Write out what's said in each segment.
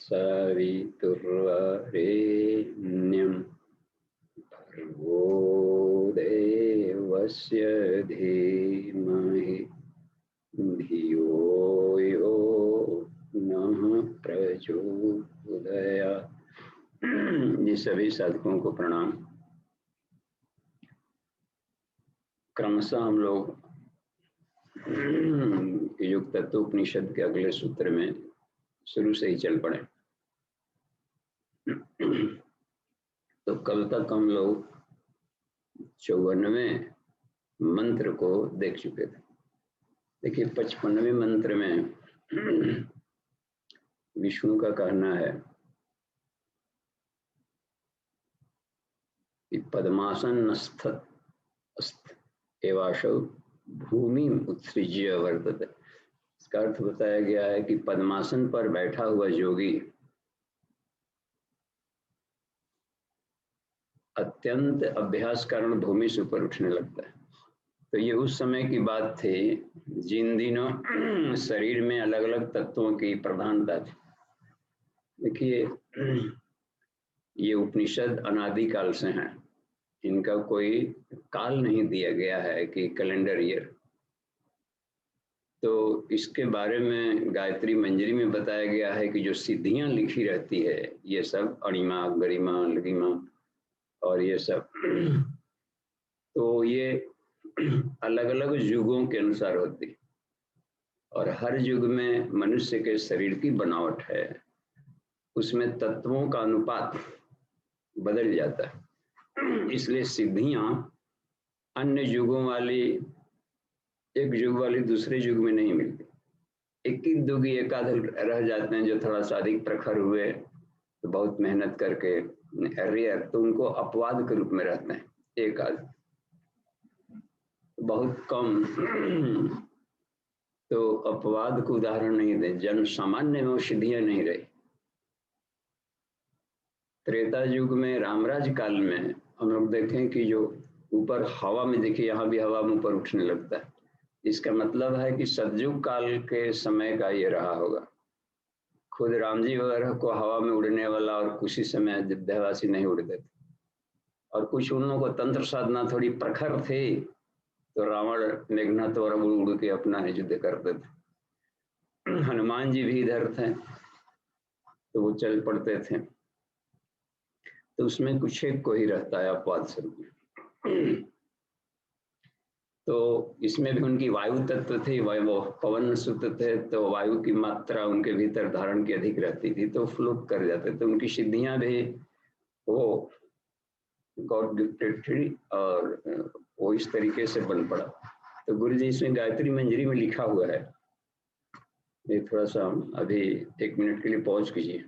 सवितुर्वरेण्यं भर्गो देवस्य धीमहि धियो यो नः प्रचोदयात्। ये सभी साधकों को प्रणाम। क्रमशः हम लोग योग तत्वोपनिषद के अगले सूत्र में शुरू से ही चल पड़े। तो कल तक हम लोग 54वें मंत्र को देख चुके थे। देखिए 55वें मंत्र में विष्णु का कहना है कि पद्मासन एवाशौ भूमि उत्सृज्य वर्तते। इसका अर्थ बताया गया है कि पद्मासन पर बैठा हुआ योगी अत्यंत अभ्यास कारण भूमि से ऊपर उठने लगता है। तो ये उस समय की बात थी जिन दिनों शरीर में अलग अलग तत्वों की प्रधानता थी। देखिए ये उपनिषद अनादिकाल से हैं, इनका कोई काल नहीं दिया गया है कि कैलेंडर ईयर। तो इसके बारे में गायत्री मंजरी में बताया गया है कि जो सिद्धियां लिखी रहती है ये सब अणिमा गरिमा लघिमा और ये सब तो ये अलग अलग युगों के अनुसार होती, और हर युग में मनुष्य के शरीर की बनावट है, उसमें तत्वों का अनुपात बदल जाता है। इसलिए सिद्धियां अन्य युगों वाली, एक युग वाली दूसरे युग में नहीं मिलती। एक दुगी एकाध रह जाते हैं जो थोड़ा सा अधिक प्रखर हुए तो बहुत मेहनत करके रेयर, तो उनको अपवाद के रूप में रहते हैं। एक आध बहुत कम तो अपवाद को उदाहरण नहीं दे, जन सामान्य में वो सिद्धियां नहीं रही। त्रेता युग में रामराज काल में हम लोग देखें कि जो ऊपर हवा में, देखिए यहाँ भी हवा में ऊपर उठने लगता है। इसका मतलब है कि सतयुग काल के समय का ये रहा होगा। खुद राम जी वगैरह को हवा में उड़ने वाला और कुछ ही समय अयोध्यावासी नहीं उड़ते थे, और कुछ उन लोगों को तंत्र साधना थोड़ी प्रखर थे तो रावण मेघनाथ और उड़ उड़ के अपना युद्ध करते थे। हनुमान जी भी इधर थे तो वो चल पड़ते थे। तो उसमें कुछ एक को ही रहता है अपवाद स्वरूप। तो इसमें भी उनकी वायु तत्व थे, वो पवन सुत थे, तो वायु की मात्रा उनके भीतर धारण की अधिक रहती थी, तो फ्लोट कर जाते थे। उनकी सिद्धियां भी वो गॉड गिफ्टेड थी और वो इस तरीके से बन पड़ा। तो गुरु जी इसमें गायत्री मंजरी में लिखा हुआ है, ये थोड़ा सा अभी 1 मिनट के लिए पॉज कीजिए।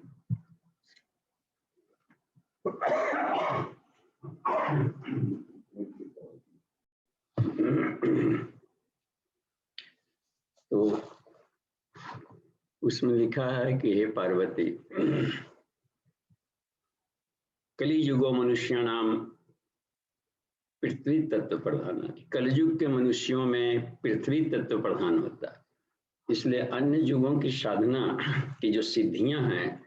तो उसमें लिखा है कि हे पार्वती, कली युगो मनुष्याणाम पृथ्वी तत्व प्रधान। कलयुग के मनुष्यों में पृथ्वी तत्व प्रधान होता है। इसलिए अन्य युगों की साधना की जो सिद्धियां हैं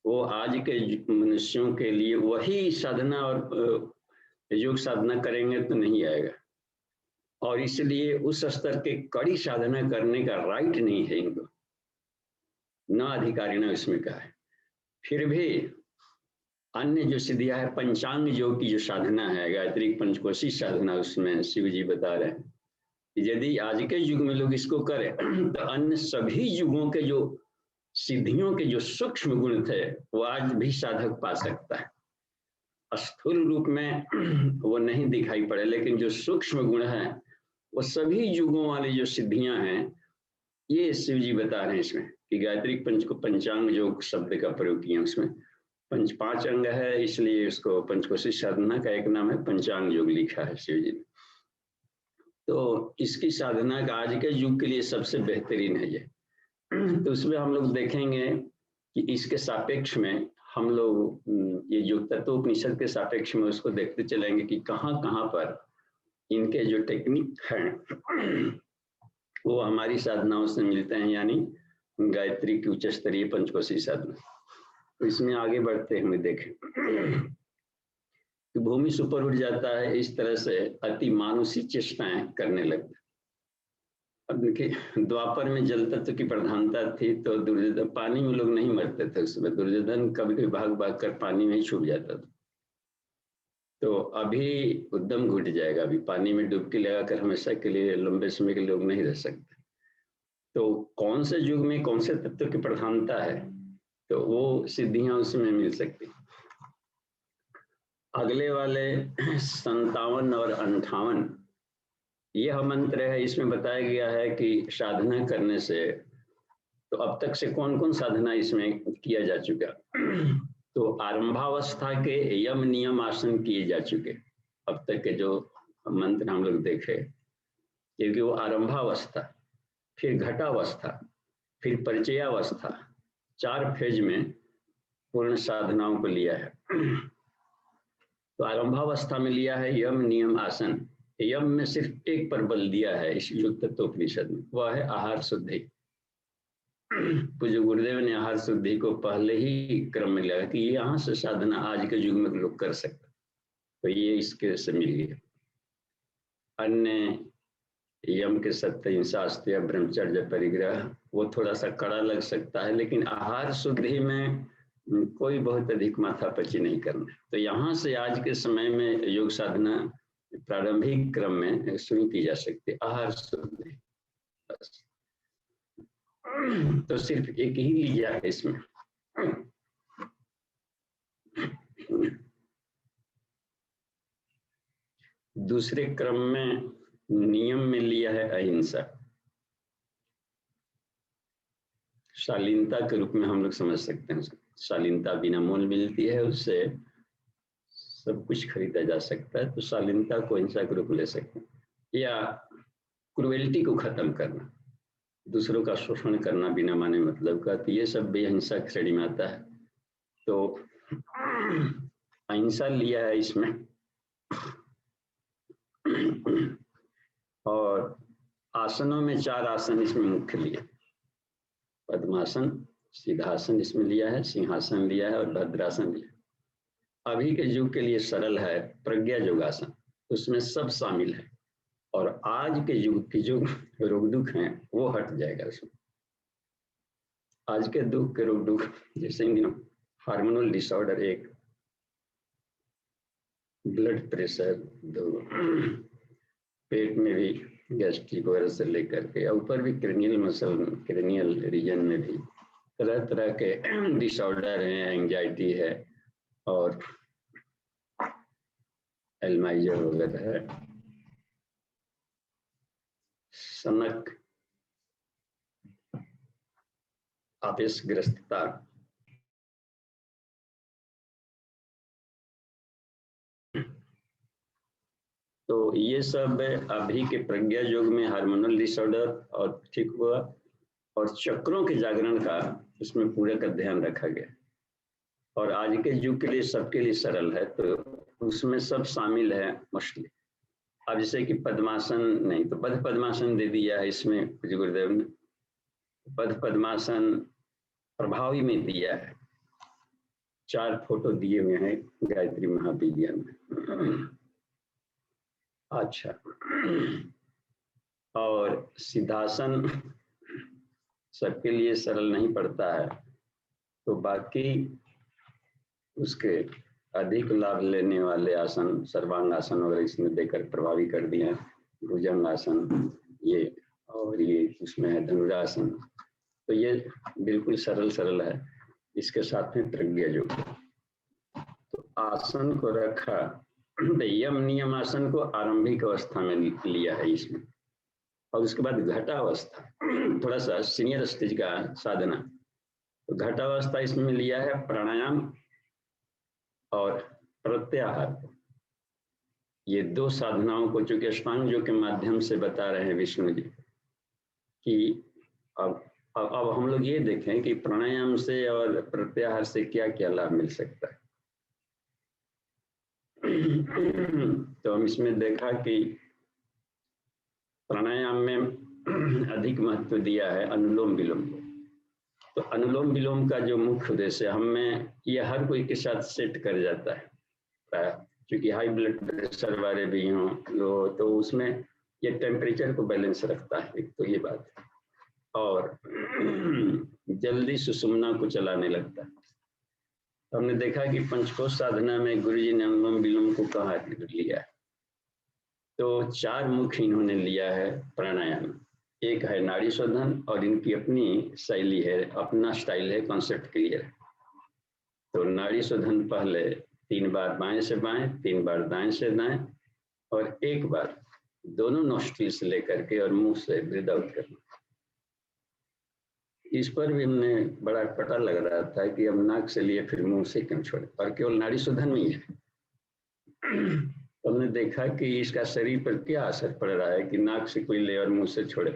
वो आज के मनुष्यों के लिए वही साधना और योग साधना करेंगे तो नहीं आएगा, और इसलिए उस स्तर के कड़ी साधना करने का राइट नहीं है इनको, न अधिकारी ने इसमें कहा है। फिर भी अन्य जो सिद्धियां है, पंचांग योग की जो साधना है, गायत्री पंचकोशी साधना, उसमें शिव जी बता रहे हैं कि यदि आज के युग में लोग इसको करें तो अन्य सभी युगों के जो सिद्धियों के जो सूक्ष्म गुण थे वो आज भी साधक पा सकता है। स्थूल रूप में वो नहीं दिखाई पड़े, लेकिन जो सूक्ष्म गुण है वो सभी युगों वाली जो सिद्धियां हैं ये शिव जी बता रहे हैं इसमें कि गायत्री पंच को पंचांग योग शब्द का प्रयोग किया। उसमें 5 अंग है, इसलिए उसको पंचकोशी साधना का एक नाम है पंचांग योग लिखा है शिव जी ने। तो इसकी साधना का आज के युग के लिए सबसे बेहतरीन है ये। तो उसमें हम लोग देखेंगे कि इसके सापेक्ष में हम लोग ये जो तत्वोपनिषद के सापेक्ष में उसको देखते चलेंगे कि कहाँ कहाँ पर इनके जो टेक्निक हैं वो हमारी साधनाओं से मिलते हैं, यानी गायत्री की उच्च स्तरीय पंचकोशी साधना। तो इसमें आगे बढ़ते हुए देखें कि भूमि से ऊपर उठ जाता है, इस तरह से अति मानुषी चेष्टाएं करने लगता है। अब देखिए द्वापर में जल तत्व की प्रधानता थी, तो दुर्योधन पानी में लोग नहीं मरते थे उसमें, दुर्योधन कभी कभी भाग भाग कर पानी में ही छुप जाता था। तो अभी उद्यम घुट जाएगा, अभी पानी में डुबकी लगाकर हमेशा के लिए लंबे समय के लोग नहीं रह सकते। तो कौन से युग में कौन से तत्व की प्रधानता है, तो वो सिद्धियां उसमें मिल सकती। अगले वाले 57 और 58 यह मंत्र है, इसमें बताया गया है कि साधना करने से, तो अब तक से कौन कौन साधना इसमें किया जा चुका। तो आरंभावस्था के यम नियम आसन किए जा चुके, अब तक के जो मंत्र हम लोग देखे, क्योंकि वो आरंभावस्था, फिर घटावस्था, फिर परिचयावस्था, 4 फेज में पूर्ण साधनाओं को लिया है। तो आरंभावस्था में लिया है यम नियम आसन। यम में सिर्फ एक पर बल दिया है इस युक्त तत्वोपनिषद में, वह है आहार शुद्धि। पूज्य गुरुदेव ने आहार शुद्धि को पहले ही क्रम में लिया कि यहाँ से साधना आज के युग में लोग कर सकते, तो ये इसके से मिल गया। अन्य यम के सत्य हिंसा अस्त्य ब्रह्मचर्य परिग्रह वो थोड़ा सा कड़ा लग सकता है, लेकिन आहार शुद्धि में कोई बहुत अधिक माथापच्ची नहीं करना। तो यहाँ से आज के समय में योग साधना प्रारंभिक क्रम में शुरू की जा सकती है, आहार शुद्धि। तो सिर्फ एक ही लिया है इसमें। दूसरे क्रम में नियम में लिया है अहिंसा, शालीनता के रूप में हम लोग समझ सकते हैं। शालीनता बिना मोल मिलती है, उससे सब कुछ खरीदा जा सकता है, तो शालीनता को अहिंसा के रूप में ले सकते हैं। या क्रुएल्टी को खत्म करना, दूसरों का शोषण करना बिना माने मतलब का, तो ये सब भी अहिंसा की श्रेणी में आता है। तो अहिंसा लिया है इसमें। और आसनों में 4 आसन इसमें मुख्य लिए, पद्मासन, सिद्धासन इसमें लिया है, सिंहासन लिया है और भद्रासन लिया है। अभी के युग के लिए सरल है प्रज्ञा योगासन, उसमें सब शामिल है, और आज के युग की जो रोग दुख हैं वो हट जाएगा उसमें। आज के दुख के रोग दुख जैसे हार्मोनल डिसऑर्डर, एक ब्लड प्रेशर, पेट में भी गैस्ट्रिक वगैरह से लेकर के ऊपर भी क्रेनियल मसल, क्रेनियल रीजन में भी तरह तरह के डिसऑर्डर हैं, एंजाइटी है और एल्माइजर वगैरह है, सनक, आपेशग्रस्तता, तो ये सब अभी के प्रज्ञा योग में हार्मोनल डिसऑर्डर और ठीक हुआ, और चक्रों के जागरण का इसमें पूरे का ध्यान रखा गया। और आज के युग के लिए सबके लिए सरल है, तो उसमें सब शामिल है मछली। अब जैसे कि पद्मासन नहीं तो बद्ध पद्मासन दे दिया है इसमें पूज्य गुरुदेव ने, बद्ध पद्मासन प्रभावी में दिया है, 4 फोटो दिए हुए हैं गायत्री महाविद्यालय में। अच्छा, और सिद्धासन सबके लिए सरल नहीं पड़ता है, तो बाकी उसके अधिक लाभ लेने वाले आसन, सर्वांगासन वगैरह इसमें देकर प्रभावी कर दिया, भुजंगासन ये, और ये उसमें है धनुरासन। तो ये बिल्कुल सरल सरल है। इसके साथ में प्रज्ञा योग, तो आसन को रखा, यम नियम आसन को आरंभिक अवस्था में लिया है इसमें, और उसके बाद घटावस्था, थोड़ा सा सीनियर स्टेज का साधना, तो घटावस्था इसमें लिया है प्राणायाम और प्रत्याहार। ये 2 साधनाओं को चूंकि अष्टांग योग के माध्यम से बता रहे हैं विष्णु जी कि अब हम लोग ये देखें कि प्राणायाम से और प्रत्याहार से क्या क्या लाभ मिल सकता है। तो हम इसमें देखा कि प्राणायाम में अधिक महत्व दिया है अनुलोम विलोम को, तो अनुलोम विलोम का जो मुख्य उद्देश्य है, हमें ये हर कोई के साथ सेट कर जाता है, क्योंकि हाई ब्लड प्रेशर वाले भी हों तो उसमें ये टेम्परेचर को बैलेंस रखता है, एक तो ये बात है, और जल्दी सुषुम्ना को चलाने लगता है। हमने देखा कि पंचकोश साधना में गुरुजी ने अनुलोम विलोम को कहाँ लिया है, तो 4 मुख्य इन्होंने लिया है प्राणायाम। एक है नाड़ी शोधन, और इनकी अपनी शैली है, अपना स्टाइल है, कॉन्सेप्ट क्लियर है। तो नाड़ी शोधन पहले 3 बार बाएं से बाएं, 3 बार दाएं से दाएं, और 1 बार दोनों नोस्ट्रिल से लेकर के और मुंह से ब्रीथ आउट करना। इस पर भी हमने बड़ा पता लग रहा था कि अब नाक से लिए फिर मुंह से क्यों छोड़े, और केवल नाड़ी शोधन में ही है। हमने देखा कि इसका शरीर पर क्या असर पड़ रहा है कि नाक से कोई ले और मुंह से छोड़े।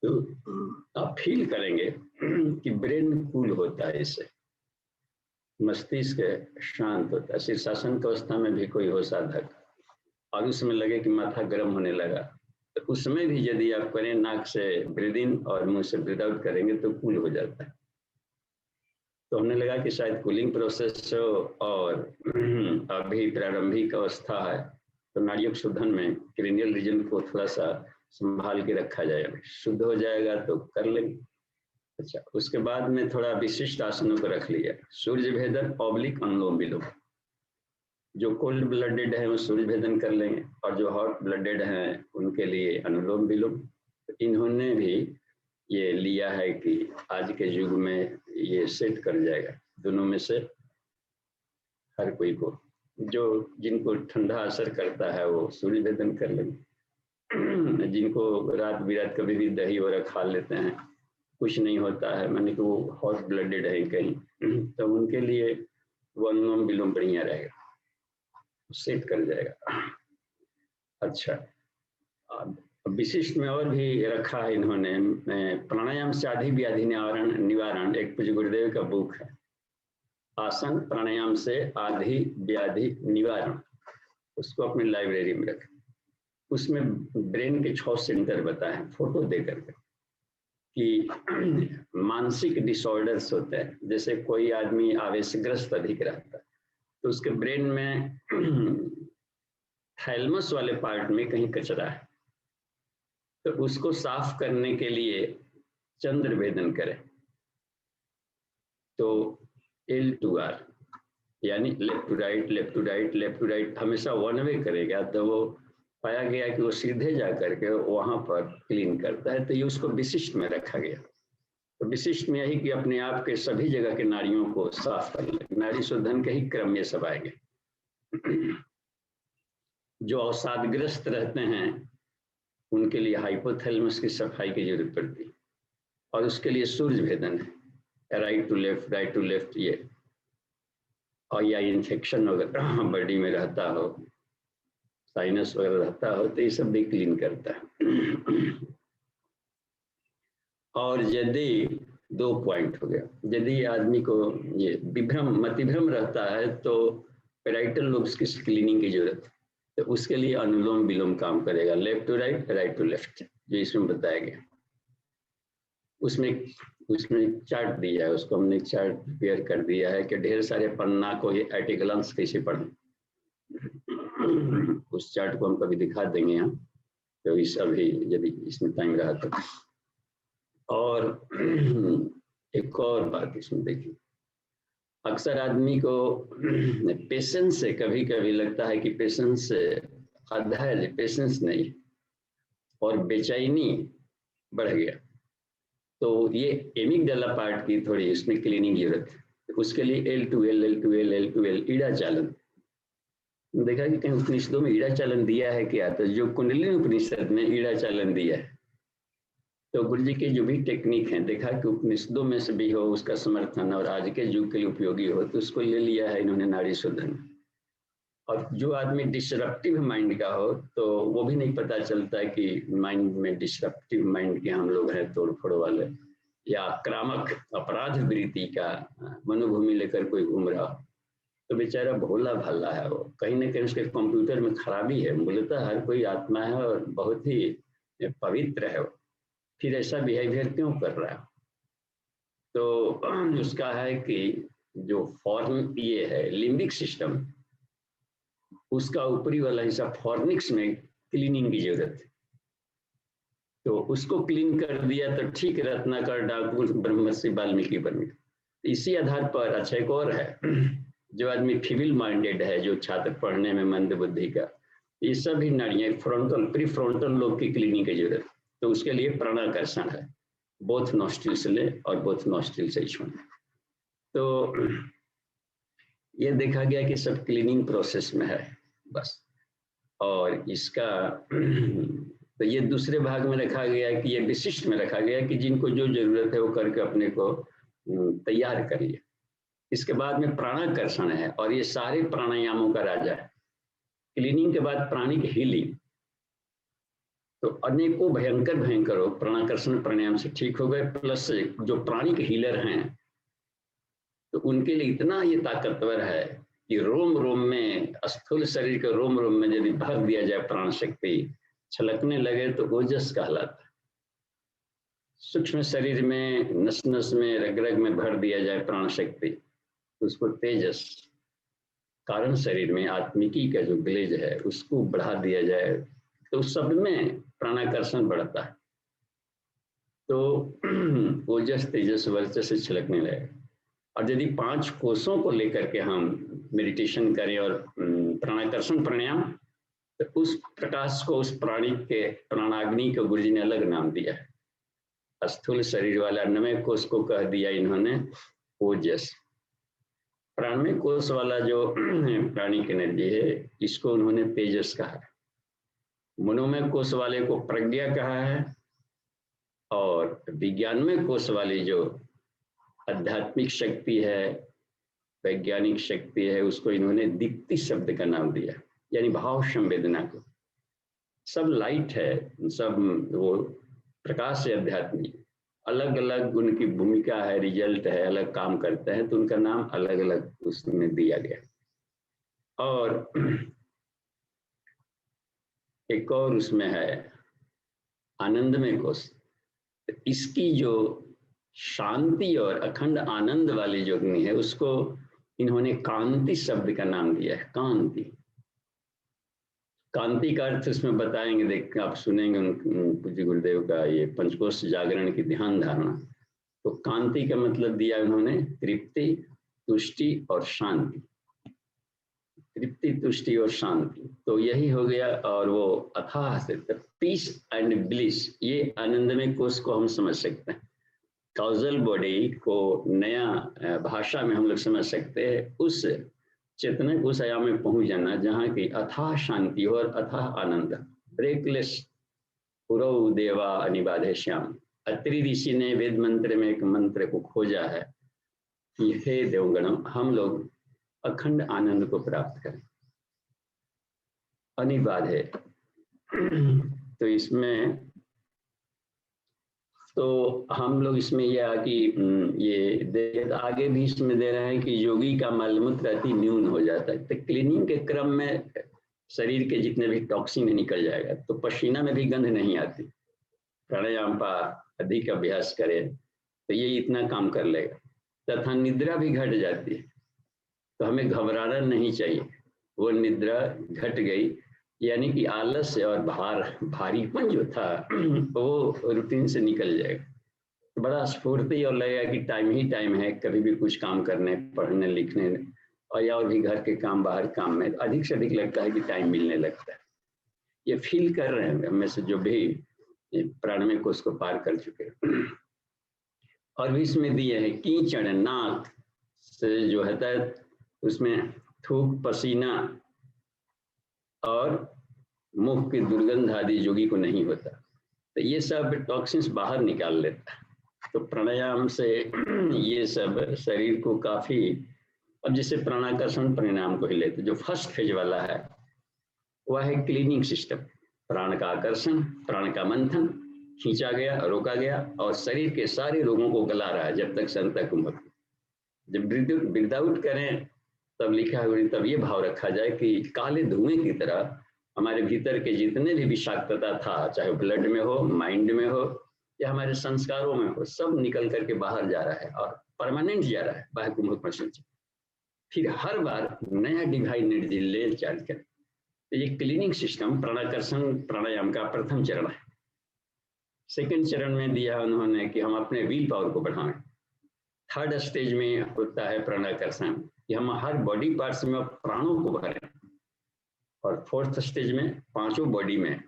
तो आप फील करेंगे कि ब्रेन कूल होता है, इससे मस्तिष्क शांत होता है। शीर्षासन की अवस्था में भी कोई हो साधक और उसमें लगे कि माथा गर्म होने लगा, तो उसमें भी यदि आप करें नाक से ब्रीद इन और मुंह से ब्रीद आउट करेंगे तो कूल हो जाता है। तो हमने लगा कि शायद कूलिंग प्रोसेस हो, और अभी प्रारंभिक अवस्था है, तो नाड़ियों शोधन में क्रेनियल रीजन को थोड़ा सा संभाल के रखा जाएगा, शुद्ध हो जाएगा तो कर लेंगे। अच्छा, उसके बाद में थोड़ा विशिष्ट आसनों को रख लिया, सूर्य भेदन ऑब्लिक अनुलोम विलोम। जो कोल्ड ब्लडेड है वो सूर्य भेदन कर लेंगे, और जो हॉट ब्लडेड हैं उनके लिए अनुलोम विलोम। इन्होंने भी ये लिया है कि आज के युग में ये सेट कर जाएगा। दोनों में से हर कोई को, जो जिनको ठंडा असर करता है वो सूर्य भेदन कर लेंगे, जिनको रात बिरात कभी भी दही वगैरह खा लेते हैं कुछ नहीं होता है, माने कि वो हॉट ब्लडेड है कहीं, तो उनके लिए वो अनुलोम विलोम बढ़िया रहेगा, सेट कर जाएगा। अच्छा, विशिष्ट में और भी रखा है इन्होंने, प्राणायाम से आधी व्याधि निवारण, एक पूज्य गुरुदेव का बुक है, आसन प्राणायाम से आधी व्याधि निवारण, उसको अपनी लाइब्रेरी में रखें। उसमें ब्रेन के 6 सेंटर बताए हैं, फोटो दे करके, कि मानसिक डिसऑर्डर्स होते हैं, जैसे कोई आदमी आवेशग्रस्त अधिक रहता है तो उसके ब्रेन में थैलमस वाले पार्ट में कहीं कचरा है, तो उसको साफ करने के लिए चंद्र भेदन करें। तो L2R यानी left to right, left to right, left to right, हमेशा वन वे करेगा, तो वो पाया गया कि वो सीधे जा करके वहां पर क्लीन करता है। तो ये उसको विशिष्ट में रखा गया। तो विशिष्ट में यही कि अपने आप के सभी जगह के नाड़ियों को साफ कर ले, नाड़ी शोधन के ही क्रम में सब आएंगे। जो अवसादग्रस्त रहते हैं उनके लिए हाइपोथैलेमस की सफाई की जरूरत पड़ती है, और उसके लिए सूर्य भेदन है, right to left, right to left, ये। और या इन्फेक्शन वगैरह बॉडी में रहता हो, साइनस वगैरह रहता हो, तो ये सब भी क्लीन करता है। और यदि 2 पॉइंट हो गया, यदि आदमी को ये मतिभ्रम रहता है तो पैराइटल लोब्स की क्लीनिंग की जरूरत है, तो उसके लिए अनुलोम विलोम काम करेगा, left to right, right to left, जो इसमें बताया गया। उसमें चार्ट दिया है, उसको हमने चार्ट प्रिपेयर कर दिया है कि ढेर सारे पन्ना को ये एट ए ग्लांस कैसे पढ़ें। उस चार्ट को हम कभी दिखा देंगे यहाँ, तो इस अभी यदि इसमें टाइम रहा तो। और एक और बात इसमें देखिए, अक्सर आदमी को पेशेंस से कभी कभी लगता है कि पेशेंस से अधैर्य, पेशेंस नहीं, और बेचैनी बढ़ गया, तो ये एमिगडाला पार्ट की थोड़ी इसमें क्लीनिंग की जरूरत है। उसके लिए L2L, L2L, L2L, ईड़ा चालन देखा कि कहीं उपनिषदों में ईड़ा चालन दिया है क्या, तो जो कुंडलिनी उपनिषद में ईड़ा चालन दिया है। तो गुरु जी की जो भी टेक्निक है, देखा कि उपनिषदों में से भी हो उसका समर्थन और आज के युग के लिए उपयोगी हो, तो उसको ले लिया है इन्होंने नाड़ी शोधन। और जो आदमी डिसरप्टिव माइंड का हो, तो वो भी नहीं पता चलता कि माइंड में डिसरप्टिव माइंड के हम लोग हैं, तोड़ फोड़ वाले, या आक्रामक अपराध वृत्ति का मनोभूमि लेकर कोई घूम रहा, तो बेचारा भोला भाला है, वो कहीं ना कहीं उसके कंप्यूटर में खराबी है। बोलता हर कोई आत्मा है और बहुत ही पवित्र है, फिर ऐसा बिहेवियर क्यों कर रहा है? तो उसका है कि जो फॉर्म ये है लिम्बिक सिस्टम, उसका ऊपरी वाला हिस्सा फॉर्निक्स में क्लीनिंग की जरूरत है। तो उसको क्लीन कर दिया तो ठीक, रत्नाकर डाकू ब्रह्मर्षि वाल्मीकि बन गए। इसी आधार पर अच्छा एक और है, जो आदमी फीमेल माइंडेड है, जो छात्र पढ़ने में मंद बुद्धि का, ये सभी नाड़ियां फ्रंटल प्री फ्रंटल लोब की क्लीनिंग की जरूरत, तो उसके लिए प्राणाकर्षण है, बोथ नॉस्ट्रिल से ले और बोथ नॉस्ट्रिल से छोड़े। तो ये देखा गया कि सब क्लीनिंग प्रोसेस में है बस। और इसका तो ये दूसरे भाग में रखा गया है कि ये विशिष्ट में रखा गया है कि जिनको जो जरूरत है वो करके अपने को तैयार करिए। इसके बाद में प्राणाकर्षण है, और ये सारे प्राणायामों का राजा है। क्लीनिंग के बाद प्राणिक हीलिंग, तो अनेकों भयंकर भयंकर हो प्राणाकर्षण प्राणायाम से ठीक हो गए, प्लस जो प्राणिक हीलर हैं तो उनके लिए इतना ये ताकतवर है कि रोम रोम में, स्थूल शरीर के रोम रोम में यदि भर दिया जाए प्राण शक्ति, छलकने लगे तो ओजस कहलाता है। सूक्ष्म शरीर में, नस नस में, रग रग में भर दिया जाए प्राण शक्ति तो उसको तेजस, कारण शरीर में आत्मिकी का जो ग्लेज है उसको बढ़ा दिया जाए तो सब में प्राणाकर्षण बढ़ता है, तो ओजस तेजस वर्चस से छलकने लगे। और यदि 5 कोषों को लेकर के हम मेडिटेशन करें और प्राणाकर्षण प्राणायाम, तो उस प्रकाश को, उस प्राणी के प्राणाग्नि को गुरुजी ने अलग नाम दिया है। स्थूल शरीर वाला 9वें कोष को कह दिया इन्होंने ओजस। प्राणमय कोष वाला जो प्राणी की एनर्जी है इसको उन्होंने तेजस कहा है। मनोमय कोष वाले को प्रज्ञा कहा है, और विज्ञानमय कोष वाली जो आध्यात्मिक शक्ति है, वैज्ञानिक शक्ति है, उसको इन्होंने दीप्ति शब्द का नाम दिया, यानी भाव संवेदना को। सब लाइट है, सब वो प्रकाश है आध्यात्मिक, अलग अलग उनकी भूमिका है, रिजल्ट है, अलग काम करते हैं, तो उनका नाम अलग अलग उसमें दिया गया। और एक और उसमें है आनंदमय कोष। इसकी जो शांति और अखंड आनंद वाली जो अग्नि है उसको इन्होंने कांति शब्द का नाम दिया है। कांति, कांति का अर्थ इसमें बताएंगे, देख आप सुनेंगे पूज्य गुरुदेव का ये पंचकोश जागरण की ध्यान धारणा। तो कांति का मतलब दिया उन्होंने तृप्ति, तुष्टि और शांति। तृप्ति, तुष्टि और शांति, तो यही हो गया। और वो अथाह से पीस एंड ब्लिस, ये आनंदमय कोष को हम समझ सकते हैं। कॉजल बॉडी को नया भाषा में हम लोग समझ सकते हैं, उस चेतना उस आयाम में पहुंच जाना जहाँ की अथाह शांति और अथाह आनंद। ब्रेकलेस पुरौ देवा अनिबाधे श्याम। अत्रि ऋषि ने वेद मंत्र में एक मंत्र को खोजा है कि हे देवगणम, हम लोग अखंड आनंद को प्राप्त करें, अनिबाधे। तो इसमें तो हम लोग इसमें यह कि ये आगे भी इसमें दे रहे हैं कि योगी का मलमूत्र अति न्यून हो जाता है। तो क्लीनिंग के क्रम में शरीर के जितने भी टॉक्सिन निकल जाएगा, तो पसीना में भी गंध नहीं आती। प्राणायाम का अधिक अभ्यास करें तो ये इतना काम कर लेगा। तथा निद्रा भी घट जाती है, तो हमें घबराना नहीं चाहिए। वो निद्रा घट गई यानी कि आलस्य और भारीपन जो था वो रूटीन से निकल जाएगा। बड़ा स्फूर्ति और लगेगा कि टाइम ही टाइम है, कभी भी कुछ काम करने, पढ़ने लिखने और भी घर के काम, बाहर काम में अधिक से अधिक लगता है कि टाइम मिलने लगता है। ये फील कर रहे हैं हमें से जो भी प्राणमय कोष को पार कर चुके। और भी इसमें दिए है कीचड़, नाक से जो है उसमें थूक, पसीना और मुख की दुर्गंध आदि योगी को नहीं होता, तो ये सब टॉक्सिन्स बाहर निकाल लेता है। तो प्राणायाम से ये सब शरीर को काफी, अब जैसे प्राणाकर्षण प्राणायाम को ही लेते, जो फर्स्ट फेज वाला है वह है क्लीनिंग सिस्टम। प्राण का आकर्षण, प्राण का मंथन, खींचा गया, रोका गया और शरीर के सारे रोगों को गला रहा है जब तक संतक कुंभक। जब ब्रीथ आउट करें तब लिखा हुआ, तब ये भाव रखा जाए कि काले धुएं की तरह हमारे भीतर के जितने भी विषाक्तता था, चाहे ब्लड में हो, माइंड में हो या हमारे संस्कारों में हो, सब निकल करके बाहर जा रहा है और परमानेंट जा रहा है बाह्य कुंभक मसल से। फिर हर बार नया डिवाइन एनर्जी ले चार्ज करें। तो ये क्लीनिंग सिस्टम प्राणाकर्षण प्राणायाम का प्रथम चरण है। सेकंड चरण में दिया उन्होंने कि हम अपने विल पावर को बढ़ाएं। थर्ड स्टेज में होता है प्राणाकर्षण कि हम हर बॉडी पार्ट्स में प्राणों को भरें। और फोर्थ स्टेज में पांचों बॉडी में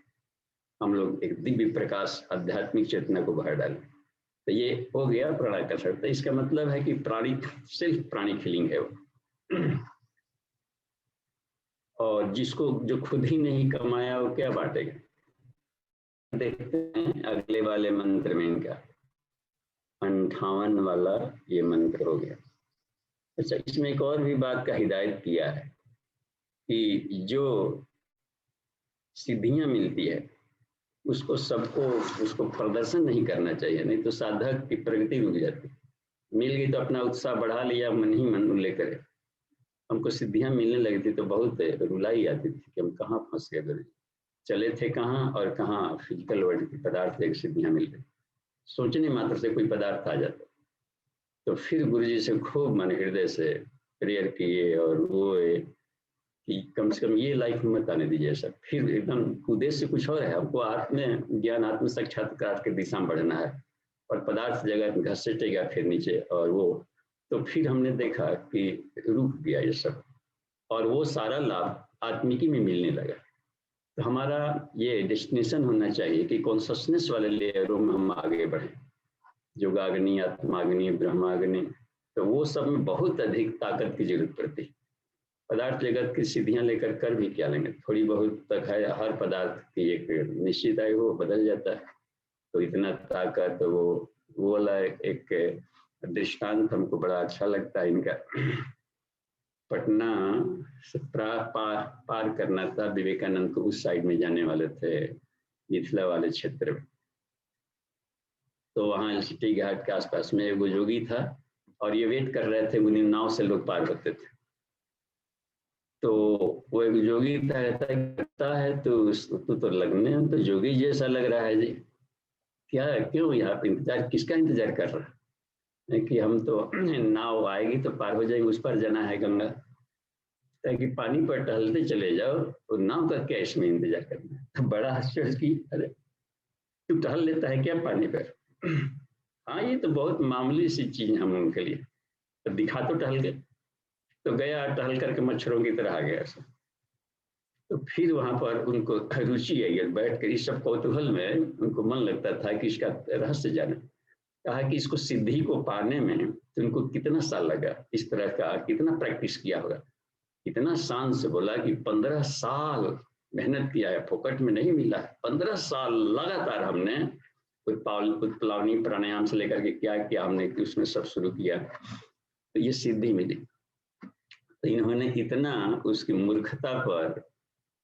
हम लोग एक दिव्य प्रकाश आध्यात्मिक चेतना को भर डालें। तो ये हो गया प्राणाकर्षण। तो इसका मतलब है कि प्राणी सिर्फ प्राणी फीलिंग है वो। और जिसको जो खुद ही नहीं कमाया वो क्या बांटेगा। देखते हैं अगले वाले मंत्र में इनका 58 वाला ये मंत्र हो गया। अच्छा, इसमें एक और भी बात का हिदायत किया है कि जो सिद्धियां मिलती है उसको सबको उसको प्रदर्शन नहीं करना चाहिए, नहीं तो साधक की प्रगति रुक जाती। मिल गई तो अपना उत्साह बढ़ा लिया, मन ही मन लेकर। हमको सिद्धियां मिलने लगी थी तो बहुत रुलाई आती थी कि हम कहाँ फंस गए गुरु जी, चले थे कहाँ और कहाँ फिजिकल वर्ल्ड की पदार्थ एक सिद्धियां मिल गई। सोचने मात्र से कोई पदार्थ आ जाता। तो फिर गुरु जी से खूब मन हृदय से प्रेयर किए और वो कि कम से कम ये लाइफ में मत आने दीजिए सब। फिर एकदम उद्देश्य कुछ और है, हमको आत्म ज्ञान आत्म साक्षात्कार के दिशा में बढ़ना है और पदार्थ जगह घसीटेगा फिर नीचे। और वो तो फिर हमने देखा कि रुक गया ये सब और वो सारा लाभ आत्मिकी में मिलने लगा। तो हमारा ये डेस्टिनेशन होना चाहिए कि कॉन्शसनेस वाले लेयरों में हम आगे बढ़ें। योगाग्नि, आत्माग्नि, ब्रह्माग्नि, तो वो सब में बहुत अधिक ताकत की जरूरत पड़ती है। पदार्थ जगत की सिद्धियां लेकर कर भी क्या लेंगे, थोड़ी बहुत तक है। हर पदार्थ की एक निश्चित आयु वो बदल जाता है। तो इतना ताकत वो वाला एक दृष्टांत हमको बड़ा अच्छा लगता है इनका। पटना से पार करना था, विवेकानंद को उस साइड में जाने वाले थे, मिथिला वाले क्षेत्र में। तो वहाँ सिटी घाट के आसपास में एक जोगी था और ये वेट कर रहे थे, उन्हें नाव से लोग पार होते थे। तो वो एक जोगी कहता है तो लगने तो जोगी जैसा लग रहा है जी, क्या क्यों यहाँ पे इंतजार, किसका इंतजार कर रहा है? कि हम तो नाव आएगी तो पार हो जाएंगे, उस पर जाना है गंगा। ताकि पानी पर टहलते चले जाओ तो नाव का क्या इसमें इंतजार करना है? तो बड़ा आश्चर्य की, अरे तू टहल लेता है क्या पानी पर? हाँ, ये तो बहुत मामूली सी चीज हम उनके लिए। तो दिखा तो टहल गए, तो गया टहल करके मच्छरों की तरह आ गया ऐसा। तो फिर वहां पर उनको रुचि आई, बैठ कर इस सब कौतूहल में उनको मन लगता था कि इसका रहस्य जाने। कहा कि इसको सिद्धि को पाने में तुमको कितना साल लगा, इस तरह का कितना प्रैक्टिस किया होगा। इतना शान से बोला कि 15 साल मेहनत किया है, फोकट में नहीं मिला है। 15 साल लगातार हमने उत्प्लावनी प्राणायाम से लेकर के क्या किया हमने कि उसमें सब शुरू किया, तो ये सिद्धि मिली। तो इन्होंने इतना उसकी मूर्खता पर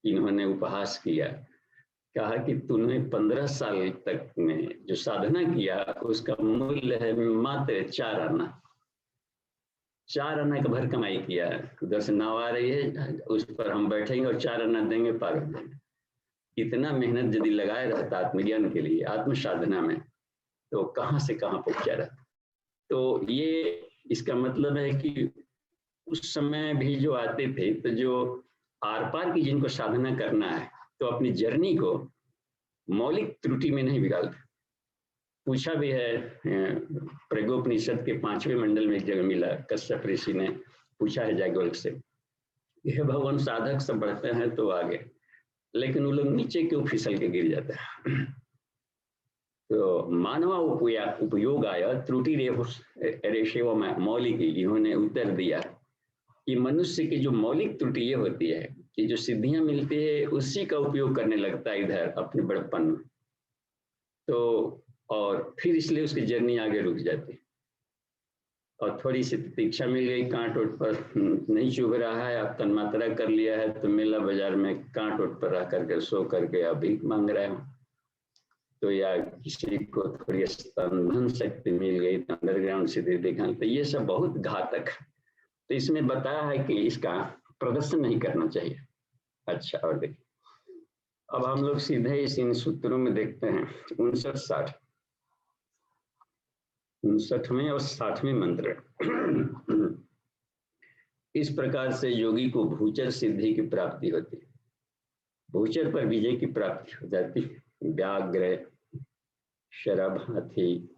इन्होंने उपहास किया, कहा कि तूने 15 साल तक में जो साधना किया उसका मूल्य है मात्र 4 आना। 4 आना का भर कमाई किया। उधर से नाव आ रही है, उस पर हम बैठेंगे और 4 आना देंगे, पार हो जाएंगे। इतना मेहनत यदि लगाए रहता आत्मज्ञान के लिए, आत्म साधना में, तो कहाँ से कहाँ पहुंचा रहता। तो ये इसका मतलब है कि उस समय भी जो आते थे, तो जो आर पार की जिनको साधना करना है तो अपनी जर्नी को मौलिक त्रुटि में नहीं बिगाड़ते। पूछा भी है प्रज्ञोपनिषद के 5वें मंडल में एक जगह मिला, कश्यप ऋषि ने पूछा है जाग्रवल्क्य से, हे भगवान साधक सब बढ़ते हैं तो आगे, लेकिन वो लोग नीचे क्यों फिसल के गिर जाते हैं? तो मानवा उपयोग आया त्रुटि रेशेव मौलिक, इन्होंने उत्तर दिया कि मनुष्य की जो मौलिक त्रुटि ये होती है कि जो सिद्धियां मिलती है उसी का उपयोग करने लगता है इधर अपने बड़प्पन में। तो और फिर इसलिए उसकी जर्नी आगे रुक जाती है। और थोड़ी सी प्रतीक्षा मिल गई, कांट ओट पर नहीं चुभ रहा है, अब तन्मात्रा कर लिया है तो मेला बाजार में कांट ओट पर रह करके सो करके अब भीख मांग रहे हो, तो या किसी को थोड़ी स्तंभन शक्ति मिल गई तो अंडरग्राउंड सिद्धि दिखा, तो ये सब बहुत घातक है। तो इसमें बताया है कि इसका प्रदर्शन नहीं करना चाहिए। अच्छा, और देखिए अब हम लोग सीधे इन सूत्रों में देखते हैं 59-60। 59वें और 60वें मंत्र। इस प्रकार से योगी को भूचर सिद्धि की प्राप्ति होती है, भूचर पर विजय की प्राप्ति हो जाती है। व्याघ्र शरभ हाथी,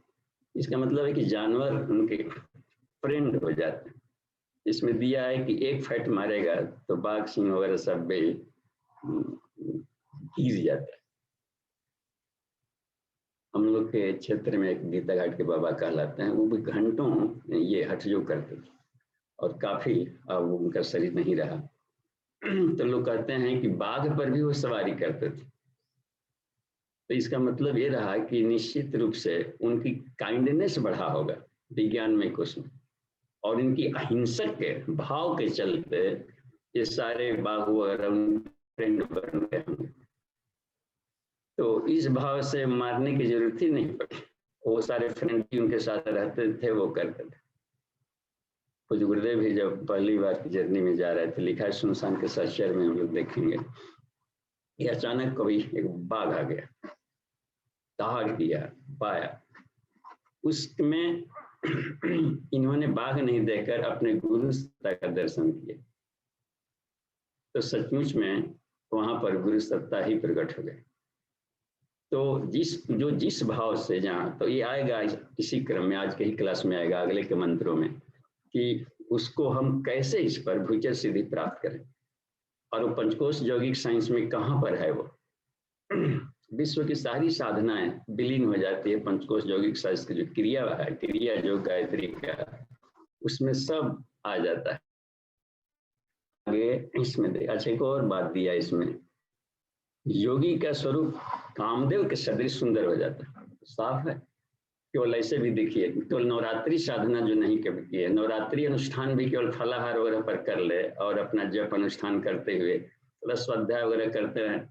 इसका मतलब है कि जानवर उनके फ्रेंड हो जाते हैं। इसमें दिया है कि एक फैट मारेगा तो बाघ सिंह वगैरह सब भी गिर जाता है। हम लोग के क्षेत्र में एक गीता घाट के बाबा कहलाते हैं, वो भी घंटों ये हठ जो करते थे और काफी अब उनका शरीर नहीं रहा। तो लोग कहते हैं कि बाघ पर भी वो सवारी करते थे। तो इसका मतलब ये रहा कि निश्चित रूप से उनकी काइंडनेस बढ़ा होगा विज्ञान में कुछ, और इनकी अहिंसक के भाव के चलते ये सारे बाघ वगैरह फ्रेंड बन गए होंगे। तो इस भाव से मारने की जरूरत ही नहीं पड़ी, वो सारे फ्रेंड भी उनके साथ रहते थे, वो करते थे। कुछ गुरुदेव भी जब पहली बार की जर्नी में जा रहे थे, लिखा है सुनसान के सचर में हम लोग देखेंगे, ये अचानक कभी एक बाघ आ गया, दहाड़ दिया, पाया, उसमें इन्होंने बाघ नहीं देखकर अपने गुरु सत्ता का दर्शन किया। तो सचमुच में वहां पर गुरु सत्ता ही प्रकट हो गए। तो जिस भाव से जहाँ, तो ये आएगा इसी क्रम में, आज के ही क्लास में आएगा अगले के मंत्रों में, कि उसको हम कैसे इस पर भूचर सिद्धि प्राप्त करें। और वो पंचकोश यौगिक साइंस में कहाँ पर है वो विश्व की सारी साधनाएं विलीन हो जाती है पंचकोश यौगिक साइंस की जो क्रिया है, क्रिया जो गायत्री का, उसमें सब आ जाता है। आगे इसमें अच्छा एक और बात दिया इसमें, योगी का स्वरूप कामदेव के सदृश सुंदर हो जाता है। साफ है, केवल ऐसे भी देखिए, केवल नवरात्रि साधना जो नहीं कभी की है, नवरात्रि अनुष्ठान भी केवल फलाहार वगैरह पर कर ले और अपना जप अनुष्ठान करते हुए थोड़ा स्वाध्याय वगैरह करते हैं,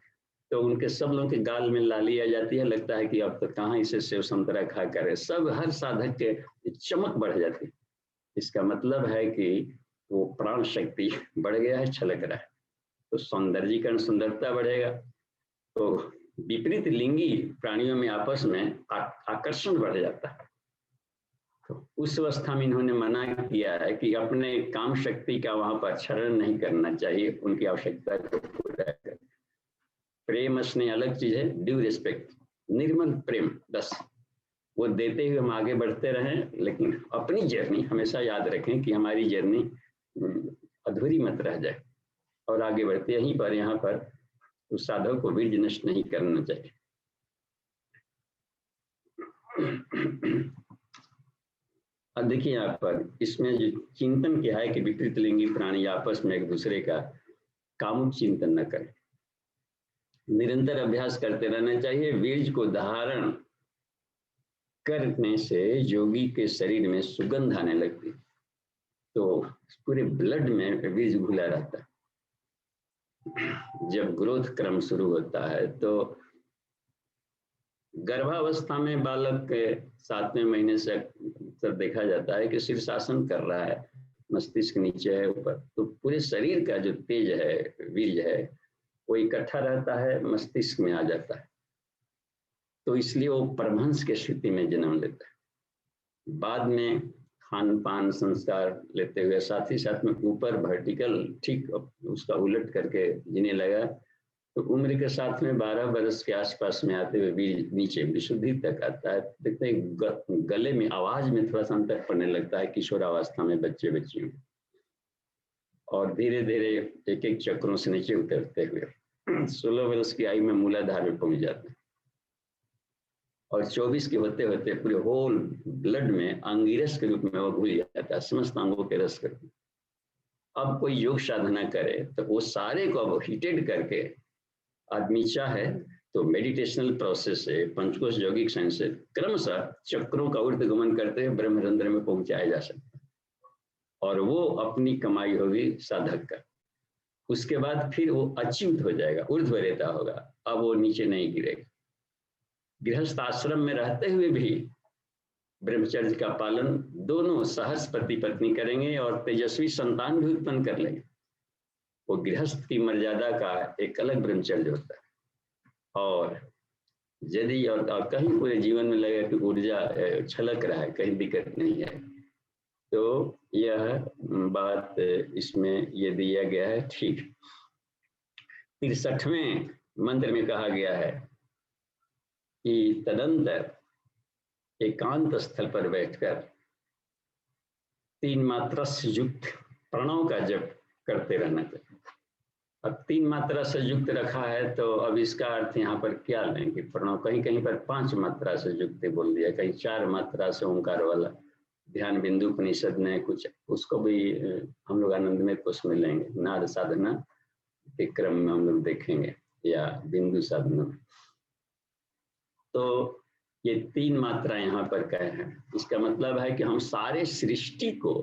तो उनके सब लोगों के गाल में लाली आ जाती है, लगता है कि अब तो कहाँ इसे सेव संतरा खा कर, सब हर साधक के चमक बढ़ जाती है। इसका मतलब है कि वो प्राण शक्ति बढ़ गया है, छलक रहा है, तो सौंदर्यीकरण, सुंदरता बढ़ेगा। तो विपरीत लिंगी प्राणियों में आपस में आकर्षण बढ़ जाता है। तो उस अवस्था में इन्होंने मना किया है कि अपने काम शक्ति का वहां पर क्षरण नहीं करना चाहिए, उनकी आवश्यकता को पूरा कर। प्रेम स्नेह अलग चीज है, ड्यू रिस्पेक्ट, निर्मल प्रेम, बस वो देते हुए हम आगे बढ़ते रहें, लेकिन अपनी जर्नी हमेशा याद रखें कि हमारी जर्नी अधूरी मत रह जाए और आगे बढ़ते यहीं पर यहाँ पर उस साधक को वीर्य नष्ट नहीं करना चाहिए। अब देखिए यहाँ पर इसमें जो चिंतन क्या है कि विपरीत लिंगी प्राणी आपस में एक दूसरे का कामुक चिंतन न करें, निरंतर अभ्यास करते रहना चाहिए। वीर्य को धारण करने से योगी के शरीर में सुगंध आने लगती, तो पूरे ब्लड में वीर्य घुला रहता है। जब ग्रोथ क्रम शुरू होता है तो गर्भावस्था में बालक के 7वें महीने से अक्सर देखा जाता है कि शीर्षासन कर रहा है, मस्तिष्क नीचे है ऊपर, तो पूरे शरीर का जो तेज है, वीर्य है, वो इकट्ठा रहता है, मस्तिष्क में आ जाता है, तो इसलिए वो परमहंस की स्थिति में जन्म लेता है। बाद में खान पान संस्कार लेते हुए साथ ही साथ में ऊपर वर्टिकल ठीक उसका उलट करके जीने लगा, तो उम्र के साथ में 12 बरस के आसपास में आते हुए भी नीचे विशुद्धि तक आता है। देखते हैं गले में आवाज में थोड़ा सा अंतर पड़ने लगता है किशोरावस्था में बच्चे बच्चियों, और धीरे धीरे एक एक चक्रों से नीचे उतरते हुए 16 वर्ष की आयु में मूलाधार में पहुंच जाते हैं, और 24 के होते होते पूरे होल ब्लड में अंगिरस के रूप में वो घुल जाता है, समस्त अंगों के रस कर। अब कोई योग साधना करे तो वो सारे को अब हीटेड करके आदमी चाहे तो मेडिटेशनल प्रोसेस से, पंचकोश यौगिक साइंस से क्रमशः चक्रों का ऊर्ध्वगमन करते हुए ब्रह्मरंध्र में पहुंचाया जा सकता है, और वो अपनी कमाई होगी साधक का। उसके बाद फिर वो अच्युत हो जाएगा, ऊर्ध्वरेता होगा, अब वो नीचे नहीं गिरेगा। गृहस्थ आश्रम में रहते हुए भी ब्रह्मचर्य का पालन दोनों सहर्ष पति पत्नी करेंगे और तेजस्वी संतान भी उत्पन्न कर लेंगे। वो गृहस्थ की मर्यादा का एक अलग ब्रह्मचर्य होता है, और यदि और कहीं पूरे जीवन में लगे कि ऊर्जा छलक रहा है, कहीं दिक्कत नहीं है, तो यह बात इसमें ये दिया गया है। ठीक, 63वें मंत्र में कहा गया है कि तदंतर एकांत स्थल पर बैठकर 3 मात्रा से युक्त प्रणव का जप करते रहना चाहिए। अब 3 मात्रा से युक्त रखा है, तो अब इसका अर्थ यहाँ पर क्या लें कि प्रणव कहीं कहीं पर 5 मात्रा से युक्त बोल दिया, कहीं 4 मात्रा से ओंकार वाला। ध्यान बिंदु उपनिषद ने कुछ उसको भी हम लोग आनंदमय कोश में लेंगे, नाद साधना के क्रम में हम लोग देखेंगे, या बिंदु साधना। तो ये 3 मात्रा यहाँ पर कहे हैं। इसका मतलब है कि हम सारे सृष्टि को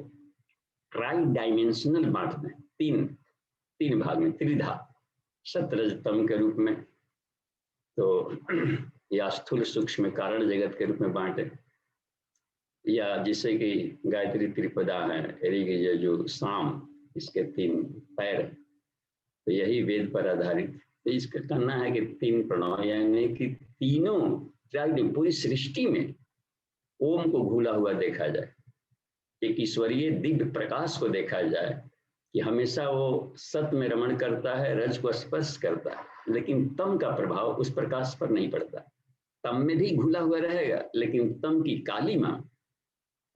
ट्राई डायमेंशनल बांट दें, तीन भाग में, त्रिधा, सतरजतम के रूप में, तो या स्थूल सूक्ष्म कारण जगत के रूप में बांटे, या जिसे कि गायत्री त्रिपदा है, ऋग यजु साम, इसके 3 पैर, तो यही वेद पर आधारित। तो इसका कहना है कि 3 प्रणव, यानी कि तीनों पूरी सृष्टि में ओम को घुला हुआ देखा जाए, एक ईश्वरीय दिव्य प्रकाश को देखा जाए कि हमेशा वो सत में रमण करता है, रज को स्पर्श करता है, लेकिन तम का प्रभाव उस प्रकाश पर नहीं पड़ता। तम में भी घुला हुआ रहेगा, लेकिन तम की कालिमा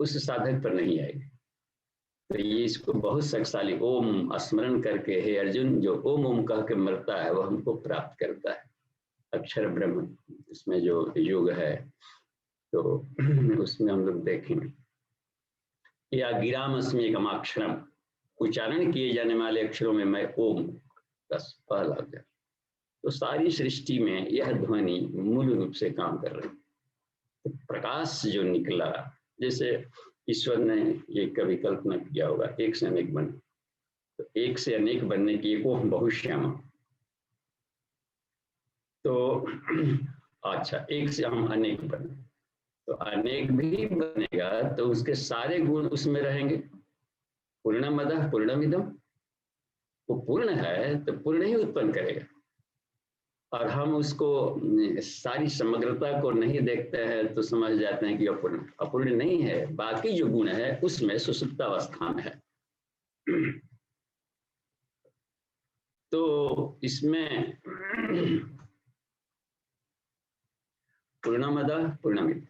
उस साधक पर नहीं आएगी। तो ये इसको बहुत शक्तिशाली ओम स्मरण करके, हे अर्जुन, जो ओम ओम कह के मरता है वो हमको प्राप्त करता है। अक्षर ब्रह्म इसमें जो योग है, तो उसमें हम लोग देखेंगे, या गिराम अस्मि एकमाक्षरम, उच्चारण किए जाने वाले अक्षरों में मैं ओम, बस पहला अक्षर। तो सारी सृष्टि में यह ध्वनि मूल रूप से काम कर रही है। तो प्रकाश जो निकला, जैसे ईश्वर ने ये कभी कल्पना किया होगा, एक से अनेक बने, तो एक से अनेक बनने की एक ओम बहुश्यामा, तो अच्छा, एक से हम अनेक बने, तो अनेक भी बनेगा तो उसके सारे गुण उसमें रहेंगे। पूर्णमदः पूर्णमिदं, वो पूर्ण है तो पूर्ण ही उत्पन्न करेगा, और हम उसको सारी समग्रता को नहीं देखते हैं तो समझ जाते हैं कि अपूर्ण, अपूर्ण नहीं है, बाकी जो गुण है उसमें सुषुप्तावस्था में है। तो इसमें पूर्णमदः पूर्णमिदं,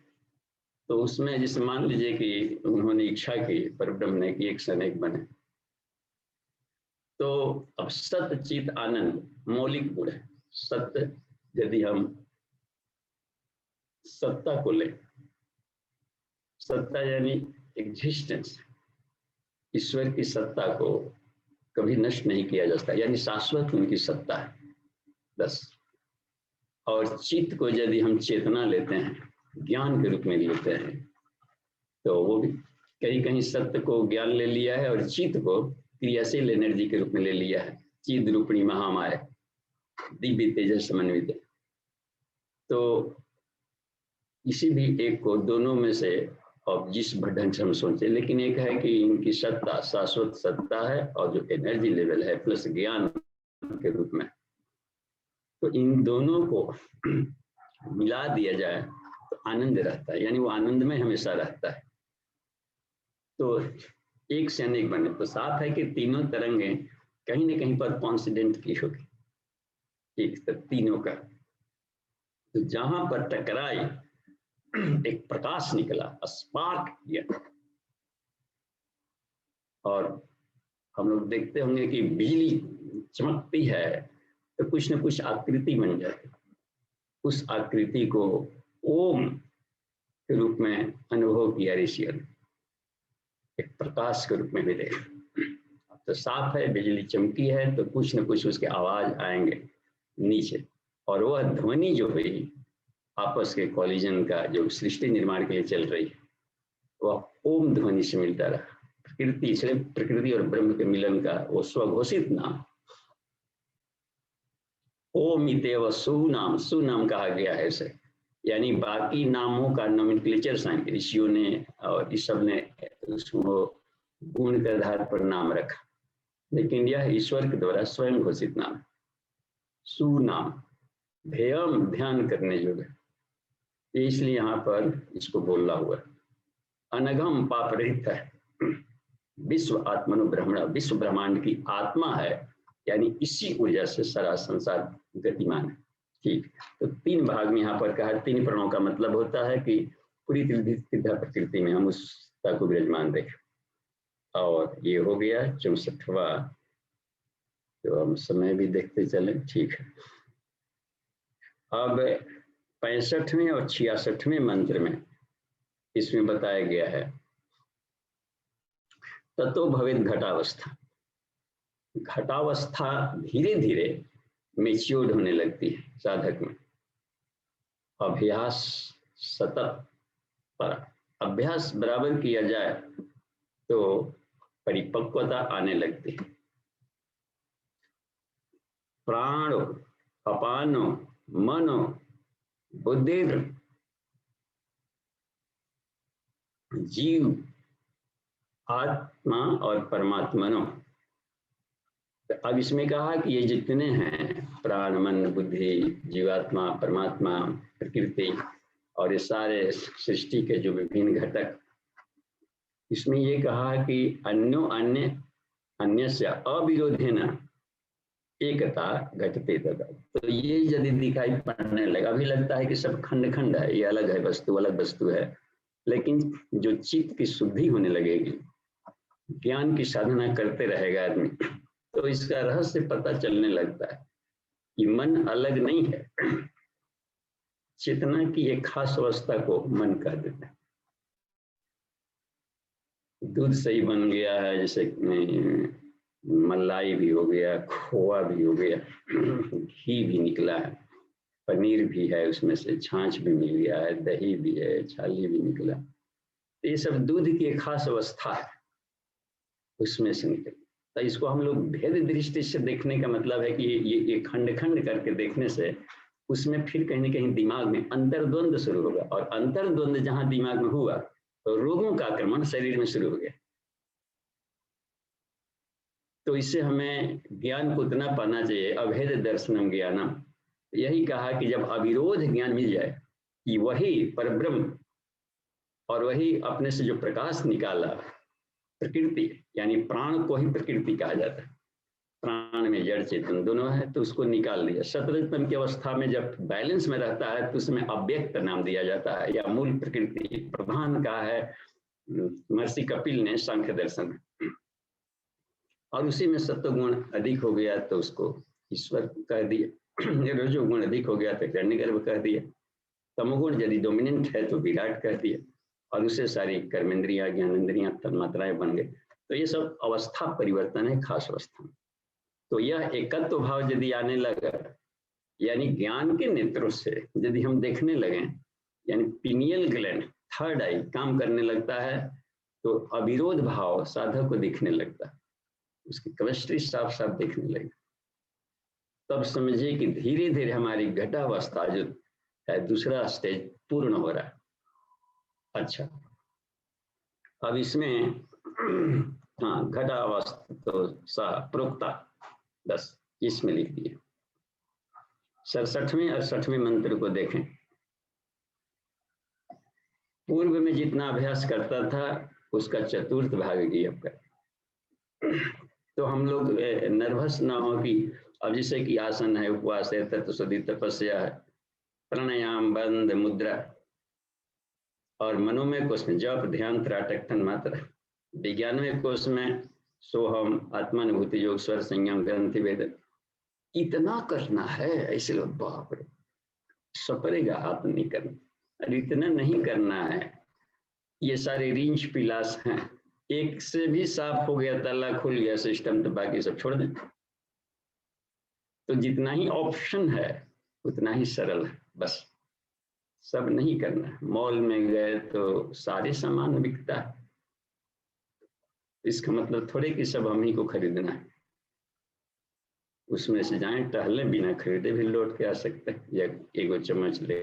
तो उसमें जैसे मान लीजिए कि उन्होंने इच्छा की, परब्रह्म ने, कि एक से अनेक बने, तो अब सत्य चित आनंद मौलिक गुण है। सत्य, यदि हम सत्ता को लें, सत्ता यानी एग्जिस्टेंस, ईश्वर की सत्ता को कभी नष्ट नहीं किया जा सकता, यानी शाश्वत उनकी सत्ता है, बस। और चित्त को यदि हम चेतना लेते हैं, ज्ञान के रूप में लेते हैं, तो वो भी कहीं कहीं सत्य को ज्ञान ले लिया है और चित्त को क्रियाशील एनर्जी के रूप में ले लिया है, चिद रूपणी महामाया, दिव्य तेजस समन्वित। तो किसी भी एक को, दोनों में से, और जिस ढंग से हम सोचे, लेकिन एक है कि इनकी सत्ता शाश्वत सत्ता है, और जो एनर्जी लेवल है प्लस ज्ञान के रूप में, तो इन दोनों को मिला दिया जाए तो आनंद रहता है, यानी वो आनंद में हमेशा रहता है। तो एक से अनेक बने, तो साफ है कि तीनों तरंगे कहीं न कहीं पर कॉन्सिडेंट की होगी, एक तो तीनों का, तो जहां पर टकराई एक प्रकाश निकला, स्पार्क किया। और हम लोग देखते होंगे कि बिजली चमकती है तो कुछ न कुछ आकृति बन जाती, उस आकृति को ओम के रूप में अनुभव किया ऋषियों ने, एक प्रकाश के रूप में भी देखा। तो साफ है, बिजली चमकी है तो कुछ न कुछ उसके आवाज आएंगे नीचे, और वह ध्वनि जो हुई आपस के कॉलिजन का, जो सृष्टि निर्माण के लिए चल रही है, वह ओम ध्वनि से मिलता रहा। प्रकृति से, प्रकृति और ब्रह्म के मिलन का वो स्वघोषित नाम ओम इतेव सुनाम, सुनाम कहा गया है इसे, यानी बाकी नामों का नोमेनक्लेचर साइन ऋषियों ने और इस सब ने उसको गुण के आधार पर नाम रखा, लेकिन यह ईश्वर के द्वारा स्वयं घोषित नाम, सुनाम, ध्येयम ध्यान करने योग्य, इसलिए यहाँ पर इसको बोलना हुआ। अनघम पाप रहित है, विश्व आत्मनो ब्रह्मण, विश्व ब्रह्मांड की आत्मा है, यानी इसी ऊर्जा से सारा संसार गतिमान है। ठीक, तो 3 भाग में यहाँ पर कहा, 3 प्रणों का मतलब होता है कि पूरी त्रिविधा प्रकृति में हम उसका को विराजमान देखें। और ये हो गया 64वां, तो हम समय भी देखते चले। ठीक है, अब 65वें और 66वें मंत्र में इसमें बताया गया है ततो भवेद घटावस्था। घटावस्था धीरे धीरे मेच्योर्ड होने लगती है साधक में। अभ्यास सतत पर अभ्यास बराबर किया जाए तो परिपक्वता आने लगती है। प्राणो अपानो मनो बुद्धिर जीव आत्मा और परमात्मनो। अब इसमें कहा कि ये जितने हैं प्राण मन बुद्धि जीवात्मा परमात्मा प्रकृति और ये सारे सृष्टि के जो विभिन्न घटक, इसमें ये कहा कि अन्यो अन्य अन्य से अविरोधेन एकता घटते तथा। तो ये यदि दिखाई पड़ने लगा, अभी लगता है कि सब खंड खंड है, ये अलग है वस्तु अलग वस्तु है, लेकिन जो चित्त की शुद्धि होने लगेगी, ज्ञान की साधना करते रहेगा आदमी, तो इसका रहस्य पता चलने लगता है कि मन अलग नहीं है। चेतना की एक खास अवस्था को मन कह देते हैं। दूध सही बन गया है, जैसे मलाई भी हो गया, खोआ भी हो गया, घी भी निकला है, पनीर भी है, उसमें से छाछ भी मिल गया है, दही भी है, छाली भी निकला। ये सब दूध की एक खास अवस्था है, उसमें से निकल। तो इसको हम लोग भेद दृष्टि से देखने का मतलब है कि ये खंड खंड करके देखने से उसमें फिर कहीं न कहीं दिमाग में अंतर्द्वंद शुरू होगा, और अंतर्द्वंद जहां दिमाग में हुआ तो रोगों का आक्रमण शरीर में शुरू हो गया। तो इससे हमें ज्ञान को उतना पाना चाहिए, अभेद दर्शनम ज्ञानम। यही कहा कि जब अविरोध ज्ञान मिल जाए कि वही परब्रह्म और वही अपने से जो प्रकाश निकाला प्रकृति, यानी प्राण को ही प्रकृति कहा जाता है, प्राण में जड़ चेतन दोनों है, तो उसको निकाल दिया। शतरत्न की अवस्था में जब बैलेंस में रहता है तो उसमें अव्यक्त नाम दिया जाता है, या मूल प्रकृति प्रधान कहा है महर्षि कपिल ने सांख्य दर्शन में। और उसी में सत्वगुण अधिक हो गया तो उसको ईश्वर कह दिया, रजोगुण अधिक हो गया तो हिरण्यगर्भ कह दिया, तमोगुण यदि डोमिनेंट है तो विराट कह दिया, और उससे सारी कर्मेंद्रियां ज्ञानेंद्रियां तन्मात्राएं बन गए। तो ये सब अवस्था परिवर्तन है, खास अवस्था में। तो यह एकत्व भाव यदि आने लगा, यानी ज्ञान के नेत्रों से यदि हम देखने लगे, यानी पिनियल ग्लैंड थर्ड आई काम करने लगता है, तो अविरोध भाव साधक को दिखने लगता है, उसकी केमिस्ट्री साफ साफ दिखने लगे। तब समझिए कि धीरे धीरे हमारी घटावस्था जो है दूसरा स्टेज पूर्ण हो रहा है। अच्छा, अब इसमें हाँ घटावस्था तो सा प्रोक्ता 10 इसमें लिख दिए। 67वें 68वें मंत्र को देखें। पूर्व में जितना अभ्यास करता था उसका चतुर्थ भाग किया कर, तो हम लोग नर्वस ना हो कि अब जैसे कि आसन है, उपवास है, तत्वशुद्धि तपस्या है, प्राणायाम बंद मुद्रा, और मनोमय कोष में जप ध्यान त्राटकन मात्र, विज्ञानमय कोष में सोहम आत्मानुभूति योग स्वर संयम ग्रंथि वेद। इतना करना है, ऐसे लोग बाप रे सपरेगा हाथ नहीं करना, और इतना नहीं करना है। ये सारे रिंच पिलास हैं, एक से भी साफ हो गया, ताला खुल गया सिस्टम, तो बाकी सब छोड़ दें। तो जितना ही ऑप्शन है उतना ही सरल है, बस सब नहीं करना है। मॉल में गए तो सारे सामान बिकता है, इसका मतलब थोड़े कि सब हम ही को खरीदना है। उसमें से जाएं टहले, बिना खरीदे भी लौट के आ सकते हैं, या एगो चम्मच ले।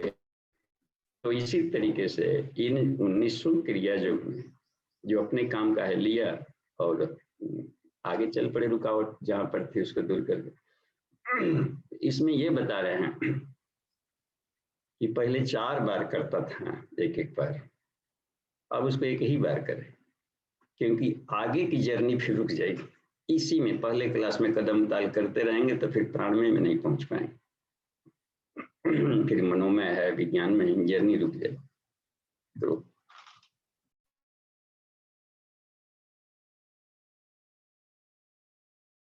तो इसी तरीके से इन निःशुल्क क्रिया जो अपने काम का है लिया, और आगे चल पड़े, रुकावट जहां पर थी उसको दूर कर दे। इसमें ये बता रहे हैं कि पहले 4 बार करता था एक एक बार, अब उसको एक ही बार करे, क्योंकि आगे की जर्नी फिर रुक जाएगी। इसी में पहले क्लास में कदम ताल करते रहेंगे तो फिर प्राणमय में नहीं पहुंच पाएंगे, फिर मनोमय है, विज्ञान में जर्नी रुक जाएगी। तो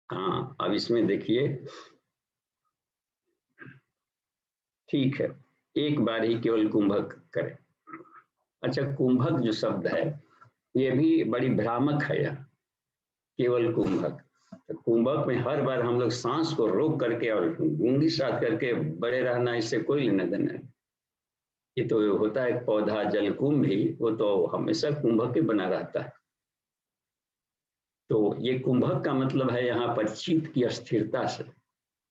हाँ, अब इसमें देखिए, ठीक है, एक बार ही केवल कुंभक करे। अच्छा, कुंभक जो शब्द है ये भी बड़ी भ्रामक है। यह केवल कुंभक, तो कुंभक में हर बार हम लोग सांस को रोक करके और गूंगी साथ करके बड़े रहना, इससे कोई लेना देना नहीं। ये तो होता है पौधा जल कुंभ ही, वो तो हमेशा कुंभक के बना रहता है। तो ये कुंभक का मतलब है यहाँ पर चित्त की अस्थिरता से।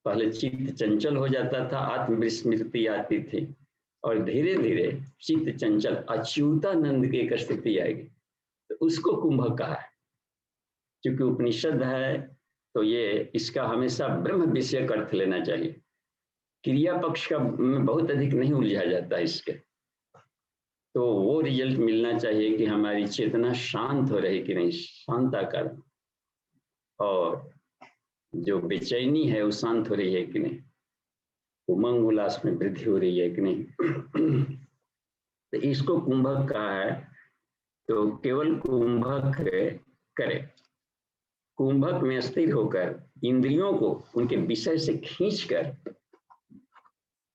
पहले चित्त चंचल हो जाता था, आत्मविस्मृति आती थी, और धीरे धीरे चित्त चंचल अच्युतानंद की एक स्थिति आएगी, तो उसको कुंभक कहा है। क्योंकि उपनिषद है तो ये इसका हमेशा ब्रह्म विषयक अर्थ लेना चाहिए, क्रिया पक्ष का बहुत अधिक नहीं उलझा जाता है इसके। तो वो रिजल्ट मिलना चाहिए कि हमारी चेतना शांत हो रही कि नहीं, शांताकार, और जो बेचैनी है वो शांत हो रही है कि नहीं, उमंग उल्लास में वृद्धि हो रही है कि नहीं। तो इसको कुंभक कहा है। तो केवल कुंभक करे, कुंभक में स्थिर होकर इंद्रियों को उनके विषय से खींचकर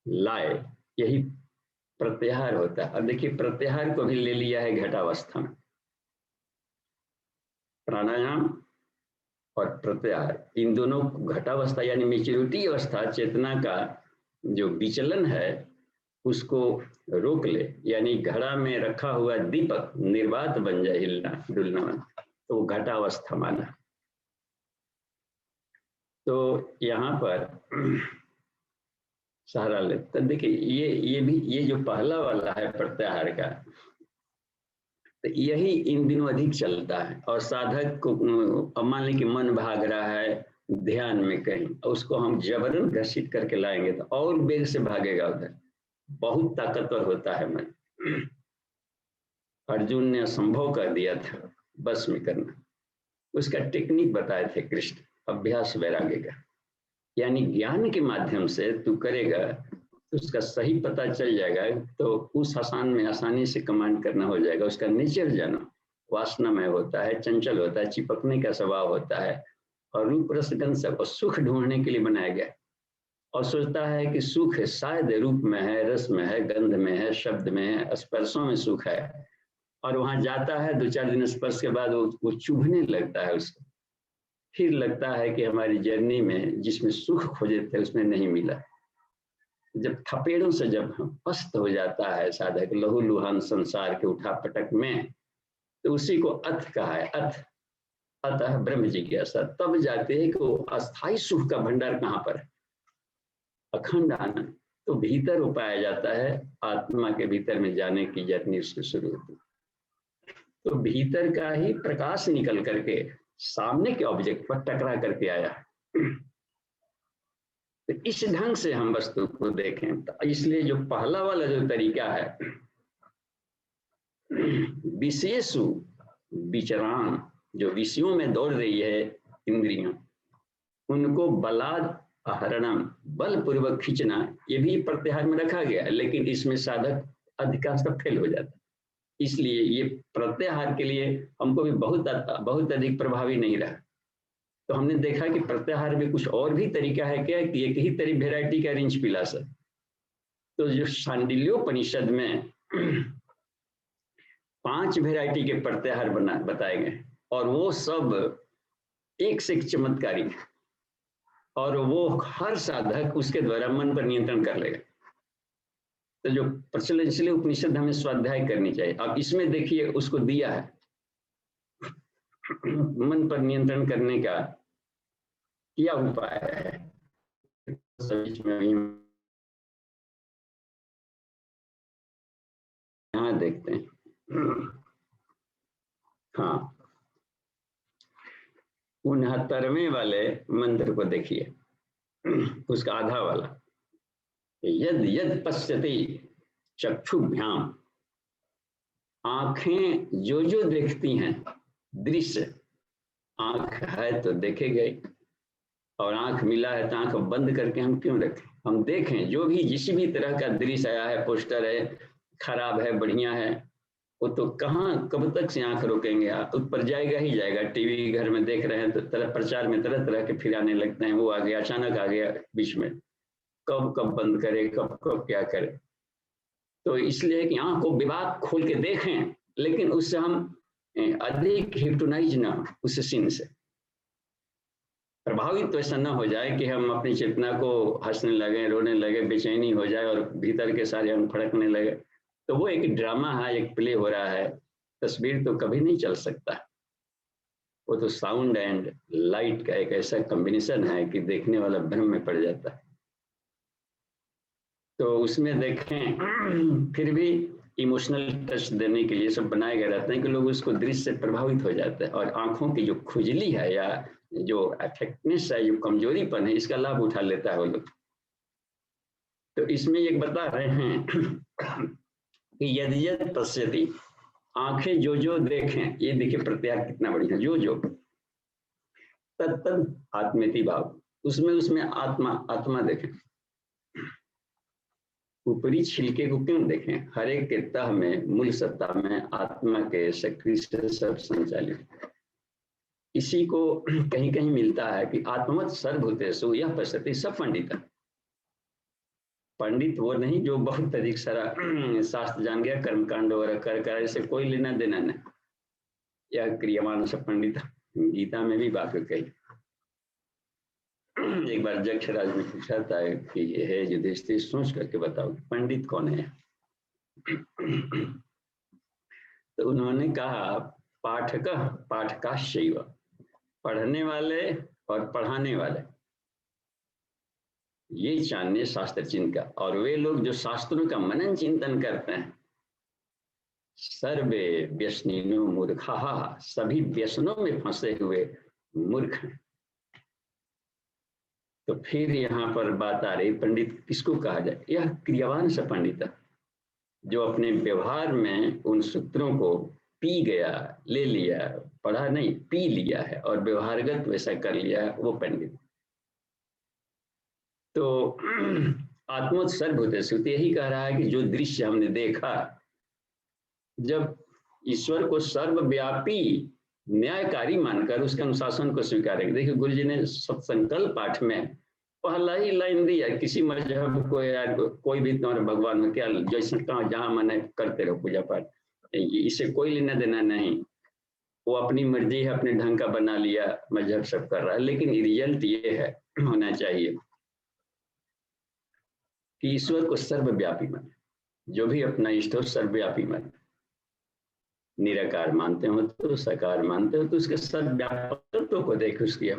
लाए, यही प्रत्याहार होता है। अब देखिए, प्रत्याहार को भी ले लिया है घटावस्था में। प्राणायाम और प्रत्याहार, इन दोनों घटावस्था यानी मेच्योरिटी अवस्था, चेतना का जो विचलन है उसको रोक ले, यानी घड़ा में रखा हुआ दीपक निर्वात बन जाए, हिलना डुलना, तो घटावस्था माना। तो यहाँ पर सहारा ले, तो देखिए ये भी, ये जो पहला वाला है प्रत्याहार का, तो यही इन दिनों अधिक चलता है। और साधक को मान लें कि मन भाग रहा है ध्यान में कहीं, उसको हम जबरन घसीट करके लाएंगे तो और वेग से भागेगा उधर। बहुत ताकतवर होता है मन। अर्जुन ने असंभव कर दिया था बस में करना, उसका टेक्निक बताए थे कृष्ण, अभ्यास वैराग्य का। यानी ज्ञान के माध्यम से तू करेगा तो उसका सही पता चल जाएगा, तो उस आसान में आसानी से कमांड करना हो जाएगा। उसका नेचर जानो, वासनामय होता है, चंचल होता है, चिपकने का स्वभाव होता है, और रूप रसगंध सब सुख ढूंढने के लिए बनाया गया, और सोचता है कि सुख शायद रूप में है, रस में है, गंध में है, शब्द में है, स्पर्शों में सुख है। और वहां जाता है, 2-4 दिन स्पर्श के बाद वो चुभने लगता है उसको, फिर लगता है कि हमारी जर्नी में जिसमें सुख खोजे थे उसमें नहीं मिला। जब थपेड़ों से जब हम पस्त हो जाता है साधक लहू लुहान संसार के उठा पटक में, तो उसी को अथ कहा है। अतः ब्रह्म जिज्ञासा, तब जाते हैं कि वो अस्थाई सुख का भंडार कहाँ पर है, अखंड आनंद। तो भीतर वो पाया जाता है, आत्मा के भीतर में जाने की जर्नी उसकी शुरू होती है। तो भीतर का ही प्रकाश निकल करके सामने के ऑब्जेक्ट पर टकरा करके आया। तो इस ढंग से हम वस्तु को देखें। तो इसलिए जो पहला वाला जो तरीका है, विशेषु विचरान, जो विषयों में दौड़ रही है इंद्रियां, उनको बलाद आहरणम, बलपूर्वक खींचना, ये भी प्रत्याहार में रखा गया है, लेकिन इसमें साधक अधिकांश फेल हो जाता है। इसलिए ये प्रत्याहार के लिए हमको भी बहुत अधिक प्रभावी नहीं रहा। तो हमने देखा कि प्रत्याहार में कुछ और भी तरीका है क्या, कि एक ही तरह वेराइटी का रिंच पिला सर। तो जो शांडिल्योपनिषद में 5 वेराइटी के प्रत्याहार बताए गए, और वो सब एक से एक चमत्कारी, और वो हर साधक उसके द्वारा मन पर नियंत्रण कर लेगा। तो जो प्रचलन, इसलिए उपनिषद हमें स्वाध्याय करनी चाहिए। अब इसमें देखिए उसको दिया है मन पर नियंत्रण करने का क्या उपाय है। यहाँ देखते हैं, हाँ 69वें वाले मंत्र को देखिए, उसका आधा वाला, यद यद पश्यति चक्षुभ्याम, आंखें जो जो देखती हैं दृश्य, आंख है तो देखेगा ही, और आंख मिला है तो आंख बंद करके हम क्यों रखें? हम देखें जो भी जिस भी तरह का दृश्य आया है, पोस्टर है, खराब है, बढ़िया है, वो तो कहाँ कब तक से आंख रोकेंगे? ऊपर जाएगा ही जाएगा। टीवी घर में देख रहे हैं तो तरह प्रचार में तरह तरह के फिर आने लगते हैं, वो आ गया, अचानक आ गया बीच में, कब कब बंद करे, कब कब क्या करे। तो इसलिए कि आंख को विभाग खोल के देखें, लेकिन उससे हम अधिक हिप्नोटाइज ना हो, उस सीन से प्रभावित तो ऐसा ना हो जाए कि हम अपनी चेतना को हंसने लगे, रोने लगे, बेचैनी हो जाए और भीतर के सारे अंग फड़कने लगे। तो वो एक ड्रामा है, एक प्ले हो रहा है। तस्वीर तो कभी नहीं चल सकता, वो तो साउंड एंड लाइट का एक ऐसा कॉम्बिनेशन है कि देखने वाला भ्रम में पड़ जाता है। तो उसमें देखें फिर भी इमोशनल टच देने के लिए सब बनाए गए रहते हैं कि लोग उसको दृश्य से प्रभावित हो जाते हैं, और आंखों की जो खुजली है या जो अफेक्टनेस है, जो कमजोरीपन है, इसका लाभ उठा लेता है वो लोग। तो इसमें एक बता रहे हैं कि यदि यद पश्यति, आंखें जो जो देखें, ये देखिए प्रत्याग कितना बढ़िया, जो जो तत्तद आत्मेति भाव, उसमें उसमें आत्मा आत्मा देखें। ऊपरी छिलके को क्यों देखें? हर एक के तह में, मूल सत्ता में आत्मा के सक्रिय से सब संचालित। इसी को कहीं कहीं मिलता है कि आत्मवत सर्वभूतेषु यह पश्यति सब पंडित। पंडित वो नहीं जो बहुत अधिक सारा शास्त्र जान गया, कर्मकांड वगैरह कर कर, ऐसे कोई लेना देना नहीं। यह क्रियमान सब पंडित, गीता में भी बात कही। एक बार जक्षराज ने पूछा था कि हे युधिष्ठिर, सोच करके बताओ पंडित कौन है? तो उन्होंने कहा पाठक पाठकाश्चैव, पढ़ने वाले और पढ़ाने वाले, ये जानने शास्त्र चिन्ह का। और वे लोग जो शास्त्रों का मनन चिंतन करते हैं, सर्वे व्यसनिनो मूर्खा, सभी व्यसनों में फंसे हुए मूर्ख हैं। तो फिर यहाँ पर बात आ रही, पंडित किसको कहा जाए? यह क्रियावान सा पंडित, जो अपने व्यवहार में उन सूत्रों को पी गया, ले लिया, पढ़ा नहीं, पी लिया है और व्यवहारगत वैसा कर लिया है, वो पंडित। तो आत्मोत सर्वभूतेषु यही कह रहा है कि जो दृश्य हमने देखा, जब ईश्वर को सर्वव्यापी न्यायकारी मानकर उसके अनुशासन को स्वीकार करें। देखिए गुरु जी ने सत्संकल्प पाठ में पहला ही लाइन दिया, किसी मजहब को या कोई भी तुम्हारा भगवान हो क्या, जैसे कहाँ जहाँ मन है करते रहो पूजा पाठ, इसे कोई लेना देना नहीं। वो अपनी मर्जी है, अपने ढंग का बना लिया, मजहब सब कर रहा है, लेकिन रिजल्ट ये है होना चाहिए कि ईश्वर को सर्वव्यापी माने, जो भी अपना इष्ट हो सर्वव्यापी माने। निराकार मानते हो तो, साकार मानते हो तो उसके सर्वव्यापकत्व को देख उसकी।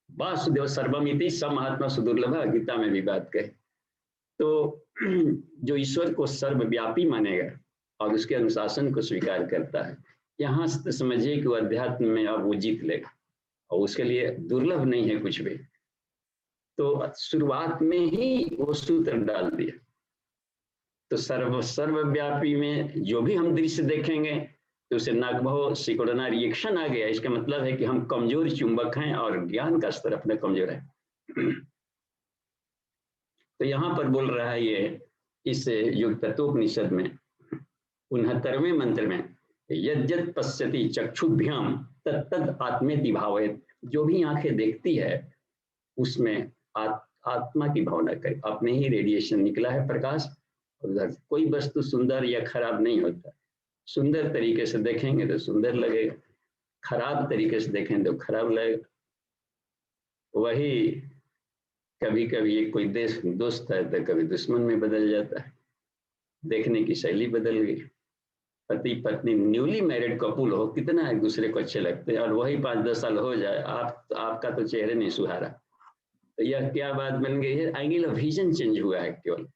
वासुदेव सर्वमिति सब महात्मा सुदुर्लभ, गीता में भी बात कही। तो जो ईश्वर को सर्वव्यापी मानेगा और उसके अनुशासन को स्वीकार करता है, यहाँ से समझिए कि वो अध्यात्म में अब वो जीत लेगा, और उसके लिए दुर्लभ नहीं है कुछ भी। तो शुरुआत में ही वो सूत्र डाल दिया। तो सर्वव्यापी में जो भी हम दृश्य देखेंगे तो उसे नागभव सिकुड़ना रिएक्शन आ गया, इसका मतलब है कि हम कमजोर चुंबक हैं और ज्ञान का स्तर अपना कमजोर है। तो यहाँ पर बोल रहा है ये, इस युग तत्वोपनिषद में 69वें मंत्र में, यद्यत पश्यति चक्षुभ्याम तत्तद आत्मेति भावयत्, जो भी आंखें देखती है उसमें आत्मा की भावना करे। अपने ही रेडिएशन निकला है, प्रकाश। उधर कोई वस्तु सुंदर या खराब नहीं होता। सुंदर तरीके से देखेंगे तो सुंदर लगेगा, खराब तरीके से देखें तो खराब लगेगा। वही कभी कभी एक कोई दोस्त है तो कभी दुश्मन में बदल जाता है, देखने की शैली बदल गई। पति पत्नी न्यूली मैरिड कपुल हो, कितना एक दूसरे को अच्छे लगते हैं, और वही 5-10 साल हो जाए, आपका तो चेहरे नहीं सुहारा। तो यह क्या बात बन गई है? एंगल ऑफ विजन चेंज हुआ है, केवल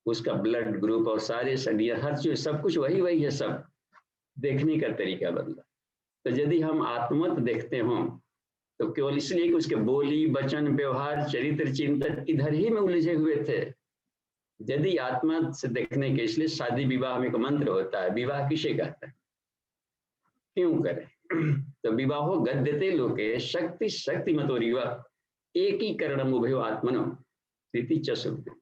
उसका ब्लड ग्रुप और सारे शरीर हर चीज सब कुछ वही है, सब देखने का तरीका बदला। तो यदि हम आत्मत देखते हो तो केवल इसलिए कि उसके बोली, वचन, व्यवहार, चरित्र, चिंतन इधर ही में उलझे हुए थे, यदि आत्मा से देखने के, इसलिए शादी विवाह में एक मंत्र होता है, विवाह किसे कहता है, क्यों करें? तो विवाहो गद्यते लोके शक्ति शक्ति मतोरिवा एकीकरण उभयो आत्मनो प्रीति च सुख।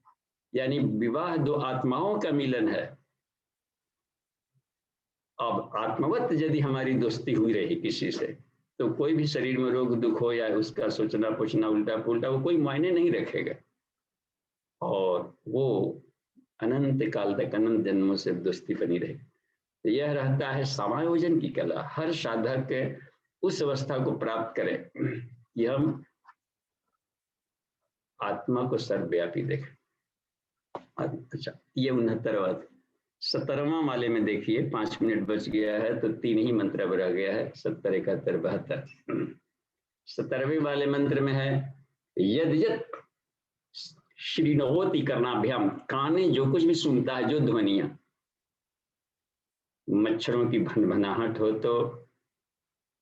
यानी विवाह दो आत्माओं का मिलन है। अब आत्मवत यदि हमारी दोस्ती हुई रही किसी से, तो कोई भी शरीर में रोग दुख हो या उसका सोचना पूछना उल्टा पुल्टा, वो कोई मायने नहीं रखेगा, और वो अनंत काल तक, अनंत जन्मों से दोस्ती बनी रहेगी। तो यह रहता है समायोजन की कला। हर साधक उस अवस्था को प्राप्त करे कि हम आत्मा को सर्वव्यापी देखें। अच्छा, ये 69वां 70वां माले में देखिए, 5 मिनट बच गया है तो 3 ही मंत्र अब रह गया है, 70, 71, 72। 70वें वाले मंत्र में है यद यद श्रीनवोति करनाभ्याम, काने जो कुछ भी सुनता है, जो ध्वनियां, मच्छरों की भनभनाहट हो तो,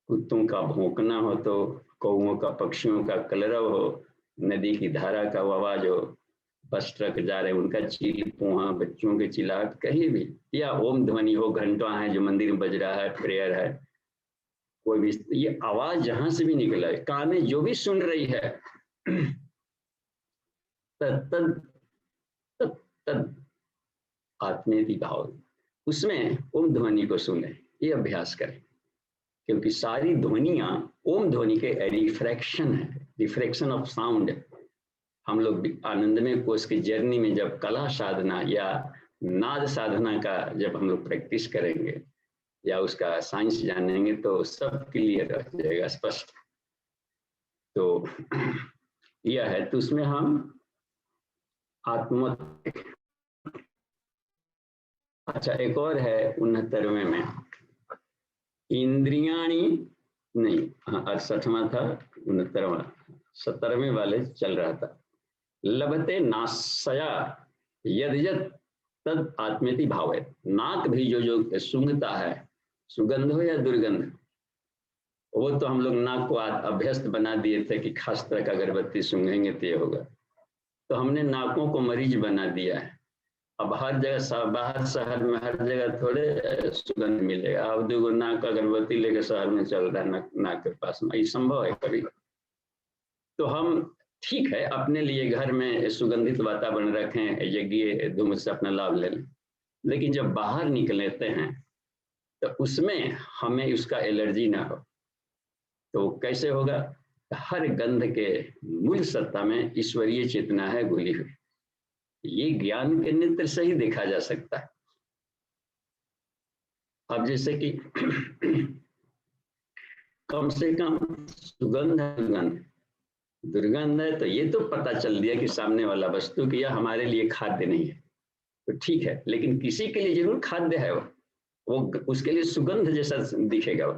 कुत्तों का भौंकना हो तो, कौओं का, पक्षियों का कलरव हो, नदी की धारा का आवाज हो, बस ट्रक जा रहे उनका चील पोहा, बच्चों के चिल्लाहट, कहीं भी, या ओम ध्वनि हो, घंटा है जो मंदिर में बज रहा है, प्रेयर है, कोई भी, ये आवाज जहां से भी निकला है, काने जो भी सुन रही है, तद तद तद तद आत्मेति भाव, उसमें ओम ध्वनि को सुने, ये अभ्यास करें। क्योंकि सारी ध्वनियां ओम ध्वनि के रिफ्रैक्शन है, रिफ्रैक्शन ऑफ साउंड। हम लोग आनंदमय कोश की जर्नी में जब कला साधना या नाद साधना का जब हम लोग प्रैक्टिस करेंगे या उसका साइंस जानेंगे तो सब क्लियर हो जाएगा, स्पष्ट। तो यह है, तो उसमें हम आत्मा। अच्छा, एक और है 69वें में, इंद्रियाणी नहीं, हाँ 68वां था, 69वां, 70वें वाले चल रहा था। लभते नासया यद यद तद आत्मेति भाव है। नाक भी जो जो सूंघता है, सुगंध हो या दुर्गंध, वो तो हम लोग नाक को अभ्यस्त बना दिए थे कि खास तरह का अगरबत्ती सूंघेंगे तो ये होगा, तो हमने नाकों को मरीज बना दिया है। अब हर जगह, बाहर शहर में हर जगह थोड़े सुगंध मिलेगा। अब देखो नाक अगरबत्ती लेकर शहर में चल रहा है, नाक के पास में, ये संभव है कभी? तो हम ठीक है अपने लिए घर में सुगंधित वातावरण रखें, यज्ञ धूम से अपना लाभ ले लें, लेकिन जब बाहर निकलते हैं तो उसमें हमें उसका एलर्जी ना हो। तो कैसे होगा? हर गंध के मूल सत्ता में ईश्वरीय चेतना है घुली हुई। ये ज्ञान के नेत्र से ही देखा जा सकता है। अब जैसे कि कम से कम सुगंध है, दुर्गंध है, तो ये तो पता चल दिया कि सामने वाला वस्तु कि यह हमारे लिए खाद्य नहीं है, तो ठीक है, लेकिन किसी के लिए जरूर खाद्य है वो उसके लिए सुगंध जैसा दिखेगा वो।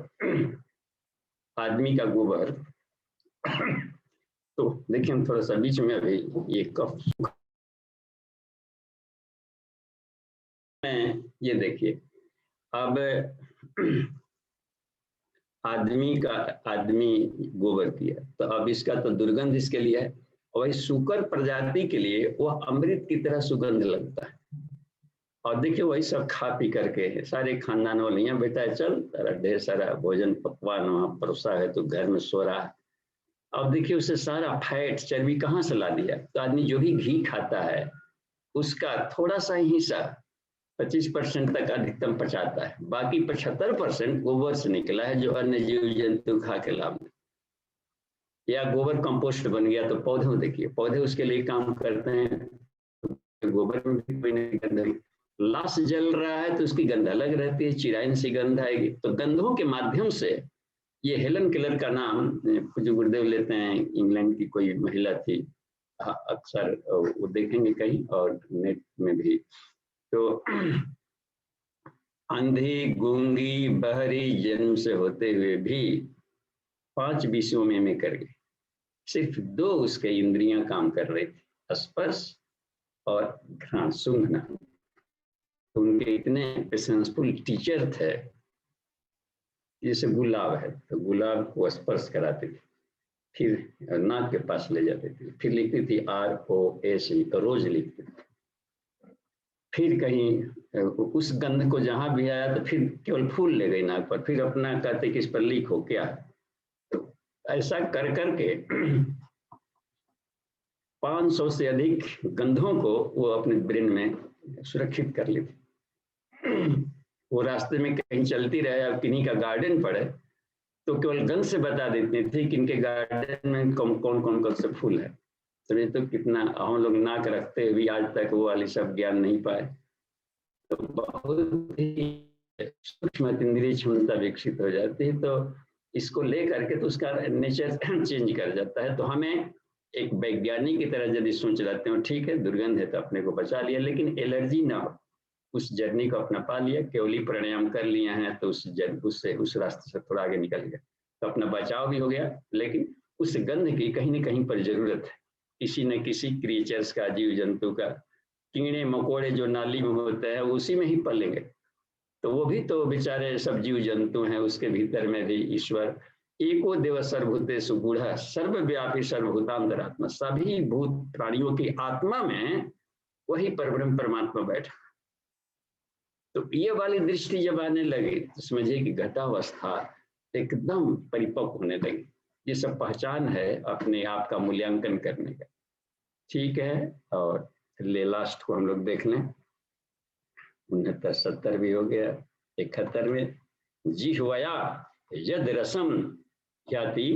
आदमी का गोबर तो देखिए, हम थोड़ा सा बीच में अभी ये कफ में, ये देखिए, अब आदमी गोबर किया, तो अब इसका तो दुर्गंध इसके लिए है, और वही शुकर प्रजाति के लिए वह अमृत की तरह सुगंध लगता है। और देखिए वही सब खा पी करके सारे खानदान वाले, यहाँ बेटा चल तेरा ढेर सारा भोजन पकवान वहां परोसा है, तो घर में सो रहा है। अब देखिए उसे सारा फैट चर्बी कहाँ से ला दिया? तो आदमी जो भी घी खाता है उसका थोड़ा सा हिस्सा 25% तक अधिकतम पचाता है, बाकी 75% गोबर से निकला है जो अन्य जीव जंतु खा के लाभ। या गोबर कंपोस्ट बन गया, तो पौधे देखिए, पौधे उसके लिए काम करते हैं, गोबर में भी कोई नहीं गंध, लाश जल रहा है तो उसकी गंध अलग रहती है, चिराइन सी गंध आएगी। तो गंधों के माध्यम से, ये हेलन केलर का नाम जो गुरुदेव लेते हैं, इंग्लैंड की कोई महिला थी, अक्सर वो देखेंगे कहीं और नेट में भी। तो अंधी, गूंगी, बहरी जन्म से होते हुए भी 5 विषयों में कर गए, सिर्फ 2 उसके इंद्रियां काम कर रही थी, स्पर्श और घ्राण, सूंघना। तो उनके इतने पेशेंसफुल टीचर थे, जैसे गुलाब है तो गुलाब को स्पर्श कराते थे, फिर नाक के पास ले जाते थे, फिर लिखती थी ROSE, रोज लिखते थे, फिर कहीं उस गंध को जहां भी आया तो फिर केवल फूल ले गई नाक पर, फिर अपना कहते कि इस पर लीक हो क्या। तो ऐसा कर करके 500 से अधिक गंधों को वो अपने ब्रेन में सुरक्षित कर लेती। वो रास्ते में कहीं चलती रहे और किन्हीं का गार्डन पड़े तो केवल गंध से बता देती थी कि इनके गार्डन में कौन कौन कौन कौन से फूल है। तो ये तो कितना हम लोग नाक रखते हुए आज तक वो वाली सब ज्ञान नहीं पाए। तो बहुत ही सूक्ष्म इंद्रिय क्षमता विकसित हो जाती है। तो इसको ले करके तो उसका नेचर चेंज कर जाता है। तो हमें एक वैज्ञानिक की तरह यदि सोच लेते हो ठीक है दुर्गंध है तो अपने को बचा लिया, लेकिन एलर्जी ना हो, उस जर्नी को अपना पा लिया, केवली प्राणायाम कर लिया है तो उससे उस रास्ते से थोड़ा आगे निकल गया तो अपना बचाव भी हो गया। लेकिन उस गंध की कहीं ना कहीं पर जरूरत है, किसी न किसी क्रिएचर्स का, जीव जंतु का। कीड़े मकोड़े जो नाली में होते हैं उसी में ही पलेंगे, तो वो भी तो बेचारे सब जीव जंतु हैं, उसके भीतर में भी ईश्वर एको देव सर्वभूतेषु गूढ़ः सर्वव्यापी सर्वभूतांतरात्मा, सभी भूत प्राणियों की आत्मा में वही परब्रह्म परमात्मा बैठा। तो ये वाली दृष्टि जब आने लगी तो समझिए कि घटावस्था एकदम परिपक्व होने लगी। ये सब पहचान है अपने आप का मूल्यांकन करने का। ठीक है, और ले लास्ट को हम लोग देख लें। 69 70 भी हो गया। 71 में जिह्वया यद रसम ख्याति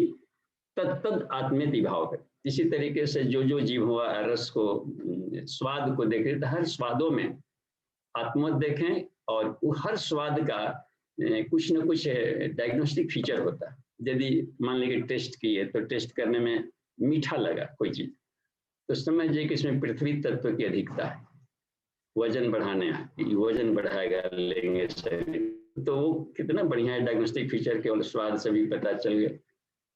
तत्तद आत्मेति भाव है। इसी तरीके से जो जो जिह्वा रस को, स्वाद को देखें तो हर स्वादों में आत्मत देखें, और हर स्वाद का कुछ न कुछ डायग्नोस्टिक फीचर होता है। यदि मान लीजिए टेस्ट किए तो टेस्ट करने में मीठा लगा कोई चीज तो समझिए कि इसमें पृथ्वी तत्व की अधिकता है। वजन बढ़ाने, वजन बढ़ाएगा लेंगे शरीर तो वो कितना बढ़िया है, डायग्नोस्टिक फीचर केवल स्वाद से भी पता चल गया।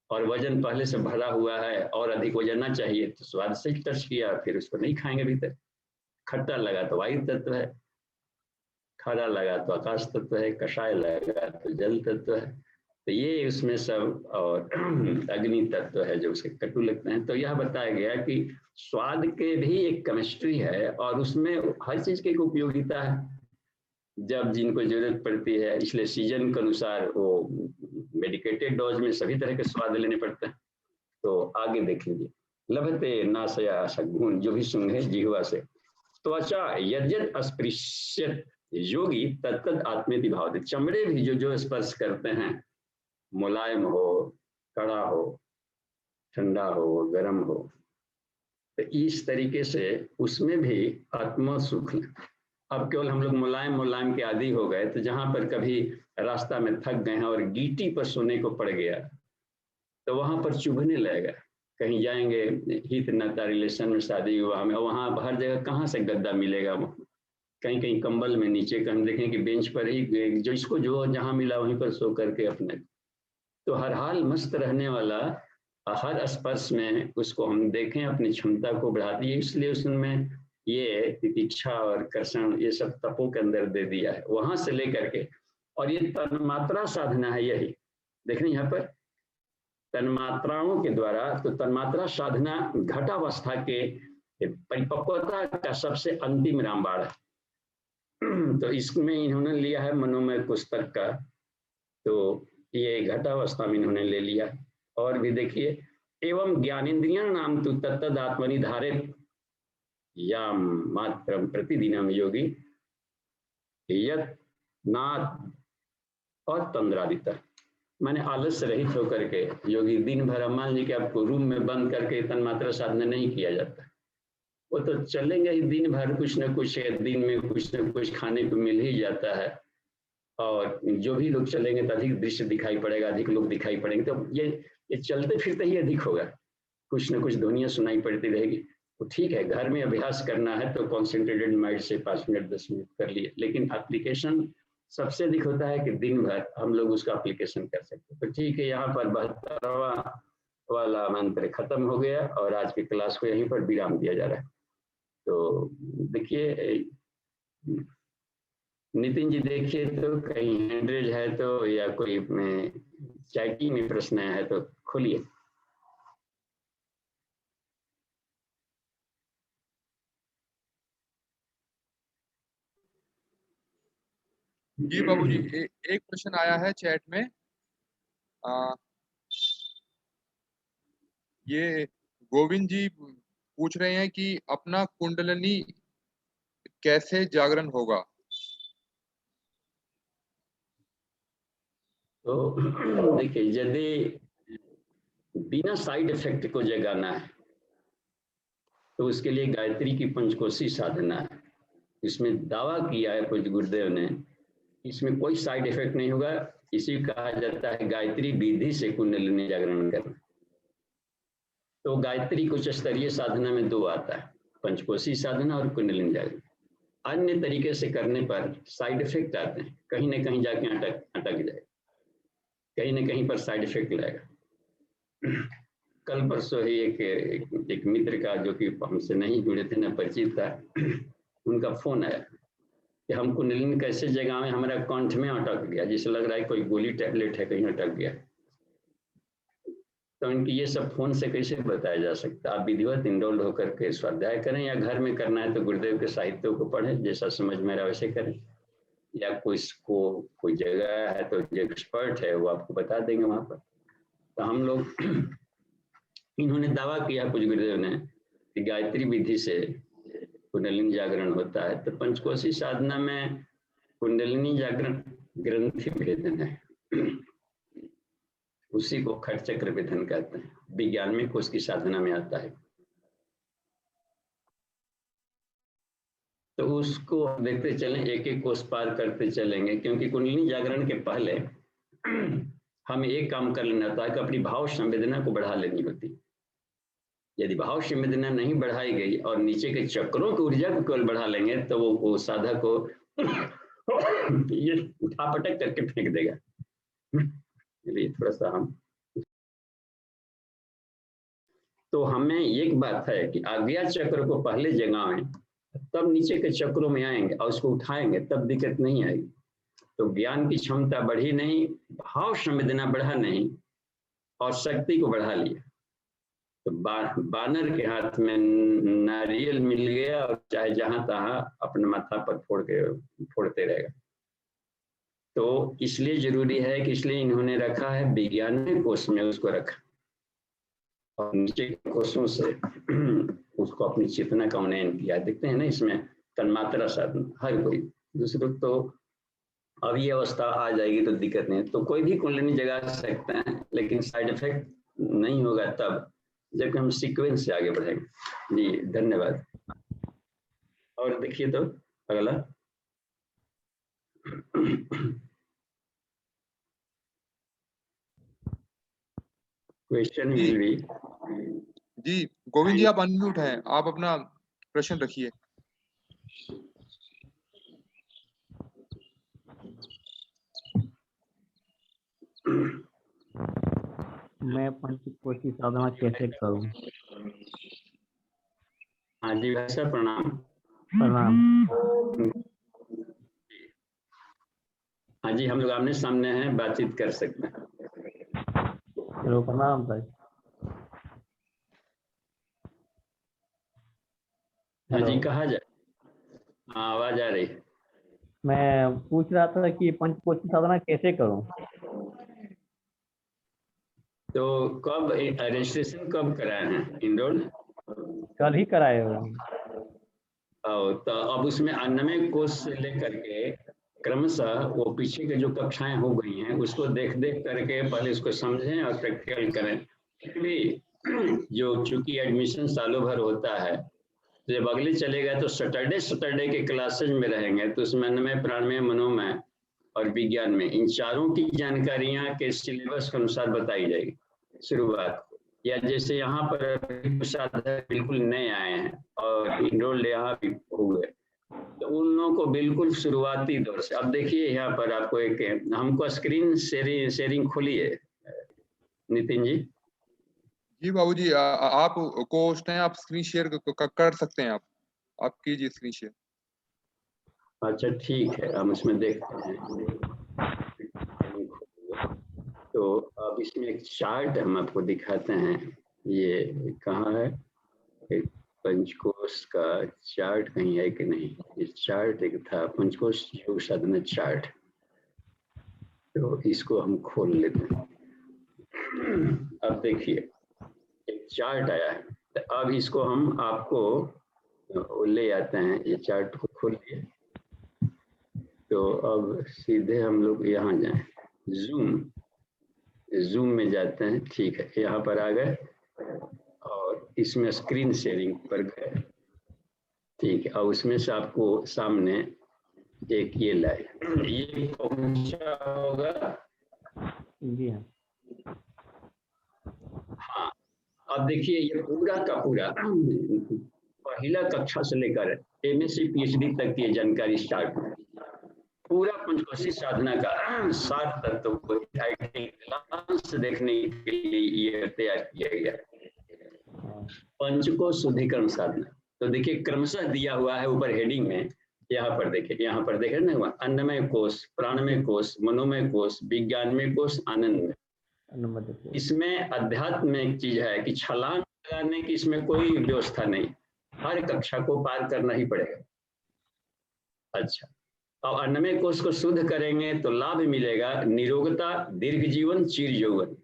और वजन पहले से भरा हुआ है और अधिक वजन ना चाहिए तो स्वाद से टच किया, फिर उसको नहीं खाएंगे भीतर। खट्टा लगा तो वायु तत्व है, खारा लगा तो आकाश तत्व है, कषाय लगा तो जल तत्व है, तो ये उसमें सब। और अग्नि तत्व है जो उसके कटु लगते हैं। तो यह बताया गया कि स्वाद के भी एक केमिस्ट्री है और उसमें हर चीज की एक उपयोगिता है जब जिनको जरूरत पड़ती है। इसलिए सीजन के अनुसार वो मेडिकेटेड डोज में सभी तरह के स्वाद लेने पड़ते हैं। तो आगे देख लीजिए, लभते नाशया सगुण, जो भी सूंघे जिह्वा से, त्वचा यद्यद अस्पृश्यत योगी तत्तद आत्मेति भावते। चमड़े भी जो जो स्पर्श करते हैं, मुलायम हो, कड़ा हो, ठंडा हो, गर्म हो, तो इस तरीके से उसमें भी आत्मा सुख है। अब केवल हम लोग मुलायम मुलायम के आदि हो गए तो जहां पर कभी रास्ता में थक गए हैं और गीटी पर सोने को पड़ गया तो वहां पर चुभने लगेगा। कहीं जाएंगे हित नाता रिलेशन में, शादी विवाह में, वहां हर जगह कहाँ से गद्दा मिलेगा, कहीं कहीं कंबल में नीचे, कहीं देखें कि बेंच पर ही जो इसको जो जहां मिला वहीं पर सो करके अपने। तो हर हाल मस्त रहने वाला, हर स्पर्श में उसको हम देखें अपनी क्षमता को बढ़ाती है। इसलिए उसमें ये तितिक्षा और कर्षण ये सब तपों के अंदर दे दिया है, वहां से लेकर के। और ये तन्मात्रा साधना है, यही देख रहे यहाँ पर तन्मात्राओं के द्वारा। तो तन्मात्रा साधना घटावस्था के परिपक्वता का सबसे अंतिम रामबाण है। तो इसमें इन्होंने लिया है मनोमय पुस्तक का, तो ये घटावस्था में इन्होंने ले लिया। और भी देखिए, एवं ज्ञानेन्द्रिया नाम तो तत्तद आत्मनि धारित या मात्र प्रतिदिनम योगी यत नाथ और तंद्रादिता। मैंने आलस्य रहित होकर के योगी दिन भर, मान लीजिए कि आपको रूम में बंद करके तन्मात्रा साधना नहीं किया जाता, वो तो चलेंगे ही दिन भर, कुछ न कुछ दिन में कुछ न कुछ खाने को मिल ही जाता है। और जो भी लोग चलेंगे तो अधिक दृश्य दिखाई पड़ेगा, अधिक लोग दिखाई पड़ेंगे, तो ये चलते फिरते ही अधिक होगा, कुछ न कुछ ध्वनियां सुनाई पड़ती रहेगी। तो ठीक है, घर में अभ्यास करना है तो कॉन्सेंट्रेटेड माइंड से 5 मिनट 10 मिनट कर लिए, लेकिन एप्लीकेशन सबसे अधिक होता है कि दिन भर हम लोग उसका एप्लीकेशन कर सकते हैं। तो ठीक है, यहाँ पर 72वां वाला मंत्र खत्म हो गया और आज की क्लास को यहीं पर विराम दिया जा रहा है। तो देखिए नितिन जी, देखिए तो कहीं हैंड रेज है तो, या कोई चैटिंग में प्रश्न है तो खोलिए। जी बाबूजी, एक प्रश्न आया है चैट में। ये गोविंद जी पूछ रहे हैं कि अपना कुंडलिनी कैसे जागरण होगा। तो देखिए, यदि बिना साइड इफेक्ट को जगाना है तो उसके लिए गायत्री की पंचकोशी साधना है। इसमें दावा किया है पूज्य गुरुदेव ने, इसमें कोई साइड इफेक्ट नहीं होगा। इसी कहा जाता है गायत्री विधि से कुंडलिनी जागरण करना। तो गायत्री कुछ स्तरीय साधना में दो आता है, पंचकोशी साधना और कुंडलिनी जागरण। अन्य तरीके से करने पर साइड इफेक्ट आते हैं, कहीं ना कहीं जाके अटक जाए, कहीं ना कहीं पर साइड इफेक्ट लाएगा। कल परसों ही एक मित्र का, जो कि हमसे नहीं जुड़े थे, न परिचित था, उनका फोन आया कि हम कुंडलिनी कैसे जगाएं, हमारा कंठ में अटक गया, जिसे लग रहा है कोई गोली टैबलेट है कहीं अटक गया। तो इनकी ये सब फोन से कैसे बताया जा सकता है। आप विधिवत इनरोल्ड होकर के स्वाध्याय करें, या घर में करना है तो गुरुदेव के साहित्यों को पढ़ें, जैसा समझ में आ रहा है वैसे करें, या कोई जगह है तो जो एक्सपर्ट है वो आपको बता देंगे वहां पर। तो हम लोग इन्होंने दावा किया कुछ गुरुदेव ने कि गायत्री विधि से कुंडलिनी जागरण होता है। तो पंचकोशी साधना में कुंडलिनी जागरण ग्रंथि भेदन है, उसी को खट चक्र भेदन कहते हैं, विज्ञान में कोश की साधना में आता है। तो उसको देखते चलें, एक एक कोष पार करते चलेंगे, क्योंकि कुंडलिनी जागरण के पहले हमें एक काम कर लेना था कि अपनी भाव संवेदना को बढ़ा लेनी होती। यदि भाव संवेदना नहीं बढ़ाई गई और नीचे के चक्रों की ऊर्जा को केवल बढ़ा लेंगे तो वो साधक को ये उठा पटक करके फेंक देगा। चलिए थोड़ा सा हम, तो हमें एक बात है कि आज्ञा चक्र को पहले जगाएं, तब नीचे के चक्रों में आएंगे और उसको उठाएंगे, तब दिक्कत नहीं आएगी। तो ज्ञान की क्षमता बढ़ी नहीं, भाव संवेदना बढ़ा नहीं, और शक्ति को बढ़ा लिया। तो बानर के हाथ में नारियल मिल गया और चाहे जहां तहां अपने माथा पर फोड़ते रहेगा। तो इसलिए जरूरी है कि इसलिए इन्होंने रखा है विज्ञान कोश में, उसको रखा और नीचे के कोशों से उसको अपनी चेतना का उन्नयन किया। देखते हैं ना इसमें तन्मात्रा साधन हर कोई दूसरे। तो अब ये अवस्था आ जाएगी तो दिक्कत नहीं, तो कोई भी कुंडलिनी जगा सकता है, लेकिन साइड इफेक्ट नहीं होगा तब जब हम सीक्वेंस से आगे बढ़ेंगे। जी धन्यवाद। और देखिए तो अगला क्वेश्चन विल बी। जी गोविंद जी, आप अनम्यूट हैं, आप अपना प्रश्न रखिए। मैं पंचकोशी साधना कैसे करूं? हाँ जी भाई साहब, प्रणाम। प्रणाम। हाँ जी, हम लोग आमने सामने हैं, बातचीत कर सकते हैं। चलो प्रणाम भाई। हाँ जी, कहा जाए। हाँ, आवाज आ रही। मैं पूछ रहा था कि पंचकोशी साधना कैसे करूं? तो कब रजिस्ट्रेशन कब कराए हैं इनरोल? कल ही कराए हो। तो अब उसमें 98 कोर्स से लेकर के क्रमशः वो पीछे के जो कक्षाएं हो गई हैं उसको देख करके पहले इसको समझें और प्रैक्टिकल करें। जो चूंकि एडमिशन सालों भर होता है, तो जब अगले चलेगा तो सैटरडे के क्लासेज में रहेंगे, तो उसमें अन्नमय, प्राणमय, मनोमय और विज्ञान में इन चारों की जानकारियां के सिलेबस के अनुसार बताई जाएगी शुरुआत। या जैसे यहाँ पर साधक बिल्कुल नए आए हैं और इनरोल्ड यहाँ भी हुए, तो उन लोगों को बिल्कुल शुरुआती दौर से। अब देखिए यहाँ पर आपको एक, हमको स्क्रीन शेयरिंग खोलिए नितिन जी। जी बाबूजी, आप को उस टाइम आप स्क्रीन शेयर कर सकते हैं। आप कीजिए स्क्रीन शेयर। अच्छा ठीक है, हम इसमें देखते हैं। तो अब इसमें एक चार्ट हम आपको दिखाते हैं। ये कहाँ है? एक पंचकोश का चार्ट कहीं है कि नहीं? ये चार्ट एक था, पंचकोश योग साधना चार्ट। तो इसको हम खोल लेते हैं। अब देखिए एक चार्ट आया है, तो अब इसको हम आपको ले आते हैं। ये चार्ट को खोलिए, तो अब सीधे हम लोग यहाँ जाएं, जूम में जाते हैं। ठीक है, यहाँ पर आ गए और इसमें स्क्रीन शेयरिंग पर गए। ठीक है, और उसमें से आपको सामने एक ये लाए, ये कौन सा होगा? जी हाँ। हाँ, अब देखिए ये पूरा का पूरा पहला कक्षा से लेकर MSc PhD तक की जानकारी स्टार्ट है। पूरा पंचकोशी साधना का सार तत्व को क्लास देखने के लिए ये तैयार किया गया। पंचकोश शुद्धिकरण साधना, तो देखिए क्रमशः दिया हुआ है ऊपर हेडिंग में। यहाँ पर देखे ना हुआ, अन्नमय कोश, प्राणमय कोश, मनोमय कोश, विज्ञानमय कोश, आनंदमय। इसमें अध्यात्म में एक चीज है कि छलांग लगाने की इसमें कोई व्यवस्था नहीं, हर कक्षा को पार करना ही पड़ेगा। अच्छा, और अन्नमय कोश को शुद्ध करेंगे तो लाभ मिलेगा निरोगता, दीर्घ जीवन, चिर यौवन।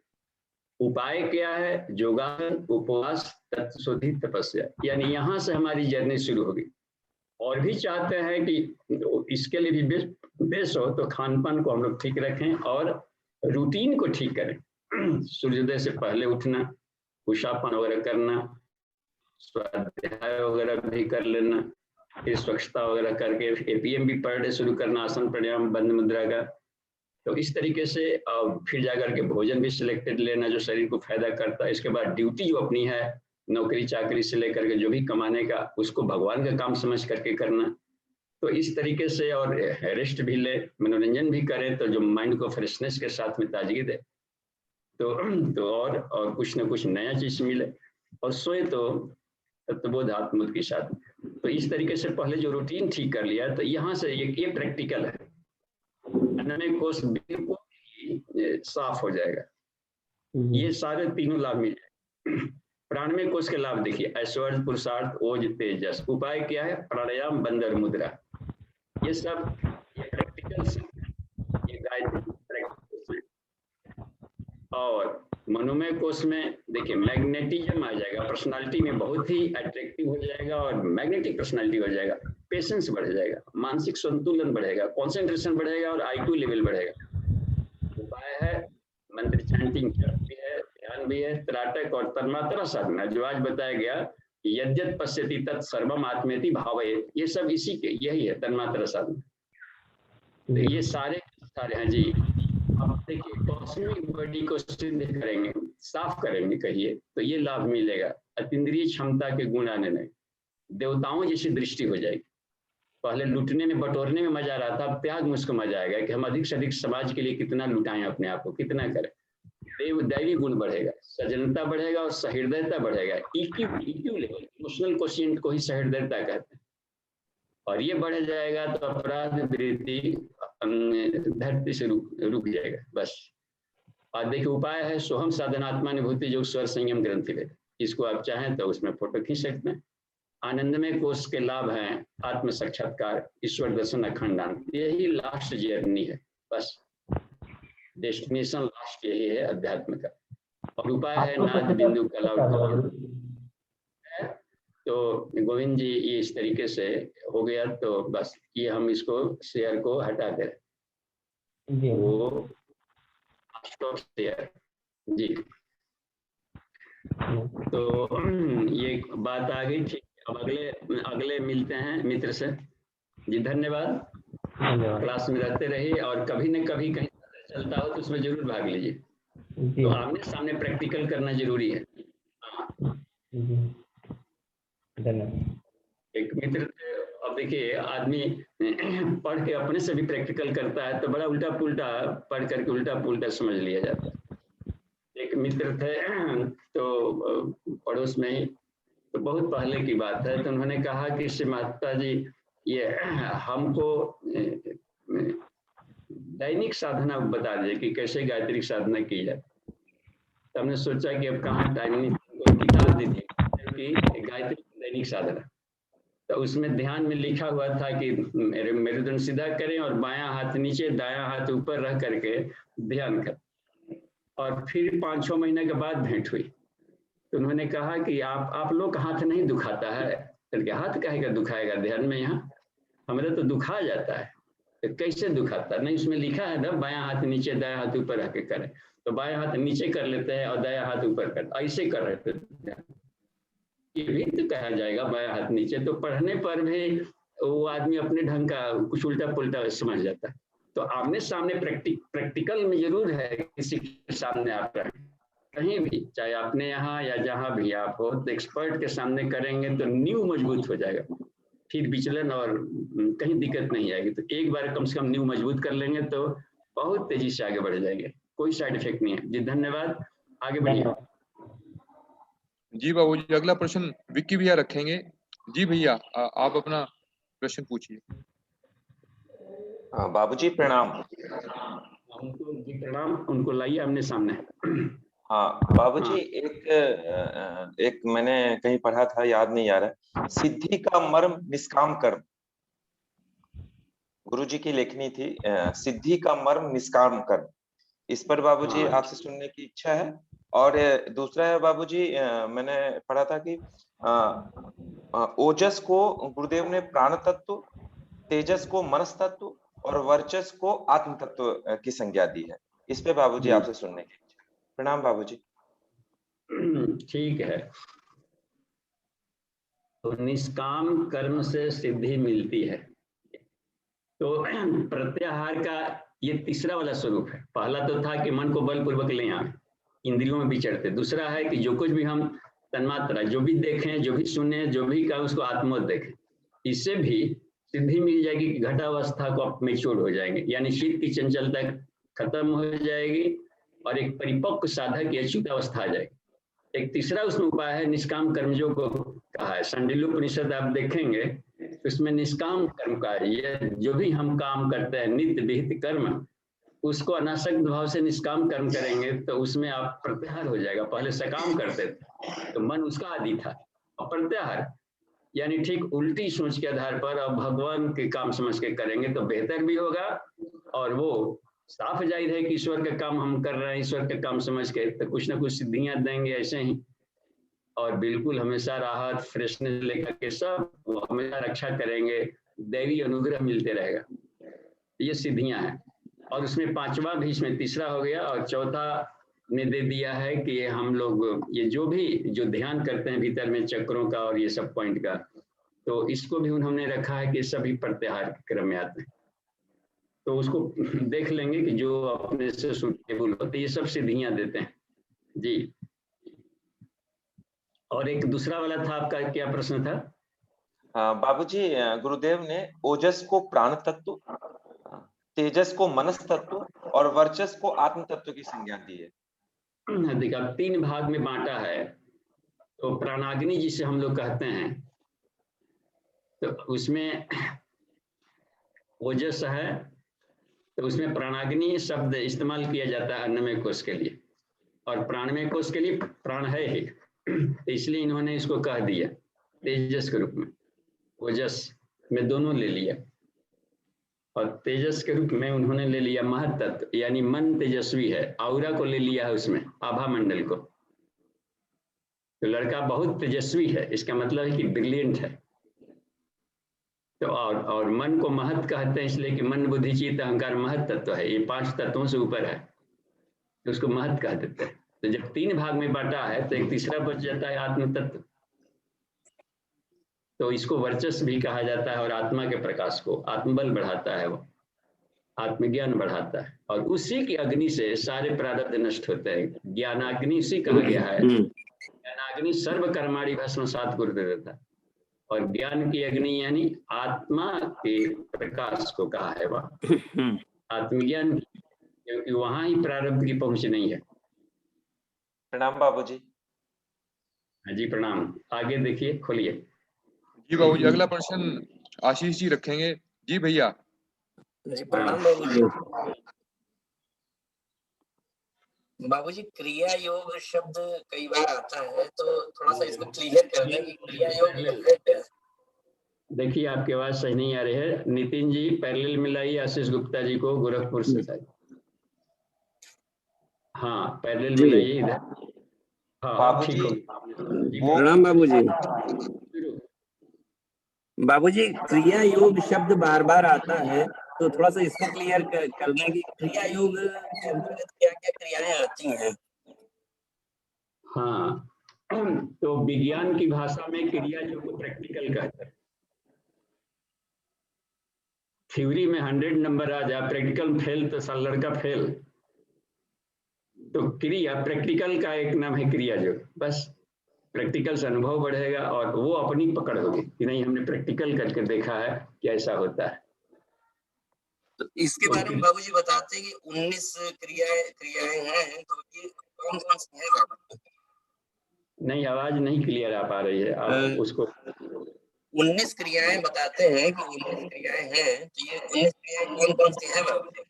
उपाय क्या है? योगासन, उपवास, तत्व शुद्धि, तपस्या। यानी यहाँ से हमारी जर्नी शुरू होगी। और भी चाहते हैं कि इसके लिए भी बेस हो तो खान पान को हम लोग ठीक रखें और रूटीन को ठीक करें। सूर्योदय से पहले उठना, उषापान वगैरह करना, स्वाध्याय वगैरह भी कर लेना, फिर स्वच्छता वगैरह करके APM भी पर डे शुरू करना, आसन प्राणायाम बंद मुद्रा का। तो इस तरीके से फिर जाकर के भोजन भी सिलेक्टेड लेना जो शरीर को फायदा करता है। इसके बाद ड्यूटी जो अपनी है, नौकरी चाकरी से लेकर के जो भी कमाने का, उसको भगवान का काम समझ करके करना। तो इस तरीके से, और रेस्ट भी ले, मनोरंजन भी करें तो जो माइंड को फ्रेशनेस के साथ में ताजगी दे, तो और कुछ ना कुछ नया चीज मिले। और सोए तो तत्वबोध आत्मबोध के साथ। तो इस तरीके से पहले जो रूटीन ठीक कर लिया, तो यहाँ से ये प्रैक्टिकल है। अन्नमय कोश बिल्कुल ही साफ हो जाएगा, ये सारे तीनों लाभ मिल जाएंगे। प्राणमय कोश के लाभ देखिए, ऐश्वर्य, पुरुषार्थ, ओज, तेजस। उपाय क्या है? प्राणायाम, बंदर मुद्रा। ये सब ये प्रैक्टिकल से, ये गायत्री प्रैक्टिकल से। और मनोमय कोश में देखिए मैग्नेटिज्म आ जाएगा, पर्सनालिटी में बहुत ही अट्रैक्टिव हो जाएगा और मैग्नेटिक पर्सनालिटी हो जाएगा। पेशेंस बढ़ जाएगा, मानसिक संतुलन बढ़ेगा, कंसंट्रेशन बढ़ेगा और IQ लेवल बढ़ेगा। उपाय है मंत्र चैंटिंग भी है, ध्यान भी है, त्राटक और तन्मात्रा साधना जो आज बताया गया, यद्यत पश्यति तत् सर्वम आत्मेति भावयेत्। ये सब इसी के यही है तन्मात्रा साधना। तो ये सारे हैं जी। अब देखिए कॉस्मिक बॉडी को सिद्ध करेंगे, साफ करेंगे कहिए, तो ये लाभ मिलेगा। अतीन्द्रिय क्षमता के गुण आने लगे, देवताओं जैसी दृष्टि हो जाएगी। पहले लूटने में बटोरने में मजा आ रहा था, अब त्याग में उसको मजा आएगा कि हम अधिक से अधिक समाज के लिए कितना लुटाएं, अपने आप को कितना करें। दैवी गुण बढ़ेगा, सजनता बढ़ेगा और सहृदयता बढ़ेगा। EQ लेवल, इमोशनल कोशिएंट को ही सहृदयता कहते हैं। और ये बढ़ जाएगा तो अपराध वृत्ति धरती से रुक जाएगा बस। और देखिए उपाय है सोहम साधनात्मानुभूति जो स्वर संयम ग्रंथि है, इसको आप चाहें तो उसमें फोटो खींच सकते हैं। आनंदमय कोश के लाभ हैं आत्म साक्षात्कार, ईश्वर दर्शन, अखंडानंद। यही लास्ट जर्नी है बस, डेस्टिनेशन लास्ट यही है अध्यात्म का। और उपाय है नाद बिंदु कला। तो गोविंद जी ये इस तरीके से हो गया, तो बस ये हम इसको शेयर को हटा दे रहे, वो स्टॉप शेयर जी। तो ये बात आ गई, ठीक। अब अगले मिलते हैं मित्र से जी। धन्यवाद। क्लास में रहते रहिए और कभी न कभी कहीं चलता हो तो उसमें जरूर भाग लीजिए। तो आमने सामने प्रैक्टिकल करना जरूरी है। एक मित्र, अब देखिए आदमी पढ़ के अपने से भी प्रैक्टिकल करता है तो बड़ा उल्टा पुल्टा पढ़ करके उल्टा पुल्टा समझ लिया जाता है। एक मित्र थे तो पड़ोस में ही, तो बहुत पहले की बात है, तो उन्होंने कहा कि श्री माता जी ये हमको दैनिक साधना बता दीजिए कि कैसे गायत्री साधना की जाए। तो हमने सोचा कि अब कहाँ टाइम नहीं, किताब दी थी कि गायत्री दैनिक साधना। तो उसमें ध्यान में लिखा हुआ था कि मेरुदंड सीधा करें और बायां हाथ नीचे, दायां हाथ ऊपर रह करके ध्यान करें। और फिर 5-6 महीने के बाद भेंट हुई तो उन्होंने कहा कि आप लोग का हाथ नहीं दुखाता है? तो हाथ काहे का दुखाएगा ध्यान में, यहाँ हमारा तो दुखा जाता है। तो कैसे दुखाता? नहीं, उसमें लिखा है ना बायां हाथ नीचे दायां हाथ ऊपर रख के करें। तो बायां हाथ नीचे कर लेते हैं और दायां हाथ ऊपर कर, ऐसे कर रहे थे। ये भी तो कहा जाएगा बायां हाथ नीचे, तो पढ़ने पर भी वो आदमी अपने ढंग का कुछ उल्टा पुल्टा समझ जाता है। तो आमने सामने प्रैक्टिकल में जरूर है, किसी के सामने आप रहें कहीं भी, चाहे अपने यहाँ या जहाँ भी आप हो, तो एक्सपर्ट के सामने करेंगे तो नींव मजबूत हो जाएगा, फिर विचलन और कहीं दिक्कत नहीं आएगी। तो एक बार कम से कम नींव मजबूत कर लेंगे तो बहुत तेजी से आगे बढ़ जाएंगे, कोई साइड इफेक्ट नहीं है। जी धन्यवाद, आगे बढ़िए। जी बाबूजी, अगला प्रश्न विक्की भैया रखेंगे। जी भैया, आप अपना प्रश्न पूछिए। बाबूजी प्रणाम। उनको जी प्रणाम, उनको लाइए आमने सामने। हाँ बाबूजी, एक मैंने कहीं पढ़ा था, याद नहीं आ रहा, सिद्धि का मर्म निष्काम कर्म। गुरुजी की लेखनी थी, सिद्धि का मर्म निष्काम कर्म। इस पर बाबूजी आपसे सुनने की इच्छा है। और दूसरा है बाबूजी, मैंने पढ़ा था कि ओजस को गुरुदेव ने प्राण तत्व, तेजस को मनस तत्व और वर्चस को आत्म तत्व की संज्ञा दी है। इस पे बाबूजी आपसे सुनने की इच्छा। प्रणाम बाबूजी। ठीक है, तो निष्काम कर्म से सिद्धि मिलती है। तो प्रत्याहार का ये तीसरा वाला स्वरूप है। पहला तो था कि मन को बलपूर्वक ले आए, इंद्रियों में विचरते। दूसरा है कि जो कुछ भी हम तन्मात्रा, जो भी देखें, जो भी सुने, जो भी कहा, उसको आत्मवत देखें। इससे भी सिद्धि मिल जाएगी कि घटावस्था को आप मेच्योर हो जाएंगे, यानी शीत की चंचलता खत्म हो जाएगी और एक परिपक्व साधक या च्युतावस्था आ जाएगी। एक तीसरा उसमें उपाय है निष्काम कर्मजों को कहा है। सांडिल्योपनिषद आप देखेंगे, उसमें निष्काम कर्म का ये जो भी हम काम करते हैं, नित्य विहित कर्म, उसको अनासक्त भाव से निष्काम कर्म करेंगे तो उसमें आप प्रत्याहार हो जाएगा। पहले सकाम करते थे तो मन उसका आदि था, और प्रत्याहार यानी ठीक उल्टी सोच के आधार पर अब भगवान के काम समझ के करेंगे तो बेहतर भी होगा, और वो साफ जाहिर है कि ईश्वर का काम हम कर रहे हैं, ईश्वर का काम समझ के तो कुछ ना कुछ सिद्धियां देंगे ऐसे ही। और बिल्कुल हमेशा राहत फ्रेशनेस लेकर के सब वो हमेशा रक्षा करेंगे, दैवी अनुग्रह मिलते रहेगा। ये सिद्धियां हैं। और उसमें पांचवा भी इसमें तीसरा हो गया, और चौथा ने दे दिया है कि हम लोग ये जो ध्यान करते हैं भीतर में चक्रों का और ये सब पॉइंट का, तो इसको भी उन्होंने रखा है कि सभी प्रत्याहार के क्रम में आते हैं। तो उसको देख लेंगे कि जो अपने से सूटेबल होते, ये सब सिद्धियां देते हैं जी। और एक दूसरा वाला था आपका, क्या प्रश्न था? बाबूजी, गुरुदेव ने ओजस को प्राण तत्व, तेजस को मनस तत्व और वर्चस को आत्म तत्व की संज्ञा दी है। देखिए, अब 3 भाग में बांटा है। तो प्राणाग्नि जिसे हम लोग कहते हैं, तो उसमें ओजस है, तो उसमें प्राणाग्नि शब्द इस्तेमाल किया जाता है अन्नमय कोश के लिए, और प्राणमय कोश के लिए प्राण है ही, इसलिए इन्होंने इसको कह दिया तेजस के रूप में। ओजस में दोनों ले लिया, और तेजस के रूप में उन्होंने ले लिया महत तत्व, यानी मन तेजस्वी है, औरा को ले लिया है उसमें, आभा मंडल को। तो लड़का बहुत तेजस्वी है, इसका मतलब है कि ब्रिलियंट है। तो और मन को महत कहते हैं इसलिए कि मन बुद्धि चित्त अहंकार महत तत्व है, ये 5 तत्वों से ऊपर है, तो उसको महत कह देते हैं। तो जब 3 भाग में बांटा है तो एक तीसरा बच जाता है आत्म तत्व, तो इसको वर्चस भी कहा जाता है, और आत्मा के प्रकाश को आत्मबल बढ़ाता है, वो आत्मज्ञान बढ़ाता है, और उसी की अग्नि से सारे प्रारब्ध नष्ट होते हैं। ज्ञानाग्नि उसी कहा गया है, ज्ञानाग्नि सर्व कर्माणि भस्मसात् कुरुते था, और ज्ञान की अग्नि यानी आत्मा के प्रकाश को कहा है वह आत्मज्ञान, क्योंकि वहां ही प्रारब्ध की पहुंच नहीं है। प्रणाम बाबूजी। हाँ जी प्रणाम, आगे देखिए, खोलिए। जी बाबूजी, अगला प्रश्न आशीष जी रखेंगे। जी भैया। जी प्रणाम बाबूजी। बाबूजी, क्रिया योग शब्द कई बार आता है, तो थोड़ा सा इसको क्लियर कर दें कि क्रिया योग है क्या? देखिए आपकी आवाज सही नहीं आ रही है। नितिन जी पैरेलल मिलाइए आशीष गुप्ता जी को, गोरखपुर से शायद। हाँ पैरेलल जी। मिलाइए इधर। हाँ अब ठीक बाबूजी, हो जी। वो प्रणाम बाबूजी। शुरू। बाबूजी क्रिया योग शब्द बार बार आता है, तो थोड़ा सा इसको क्लियर कर दें कि क्रिया योग के अंतर्गत क्या क्या क्रियाएं आती हैं। हाँ तो विज्ञान की भाषा में क्रिया योग को प्रैक्टिकल कहते हैं। थ्योरी में 100 नंबर आ जाए, प्रैक्टिकल फेल तो साल लड़का फेल। तो क्रिया प्रैक्टिकल का एक नाम है क्रिया योग। बस प्रैक्टिकल से अनुभव बढ़ेगा और वो अपनी पकड़ होगी कि नहीं हमने प्रैक्टिकल करके देखा है कि ऐसा होता है। तो इसके बारे में बाबूजी बताते हैं कि 19 क्रियाएं हैं, तो ये कौन कौन सी हैं बाबूजी? नहीं आवाज नहीं क्लियर आ पा रही है, आप उसको 19 क्रियाएं बताते हैं कि 19 क्रियाएं हैं, तो ये 19 क्रियाएं कौन कौन सी हैं बाबूजी?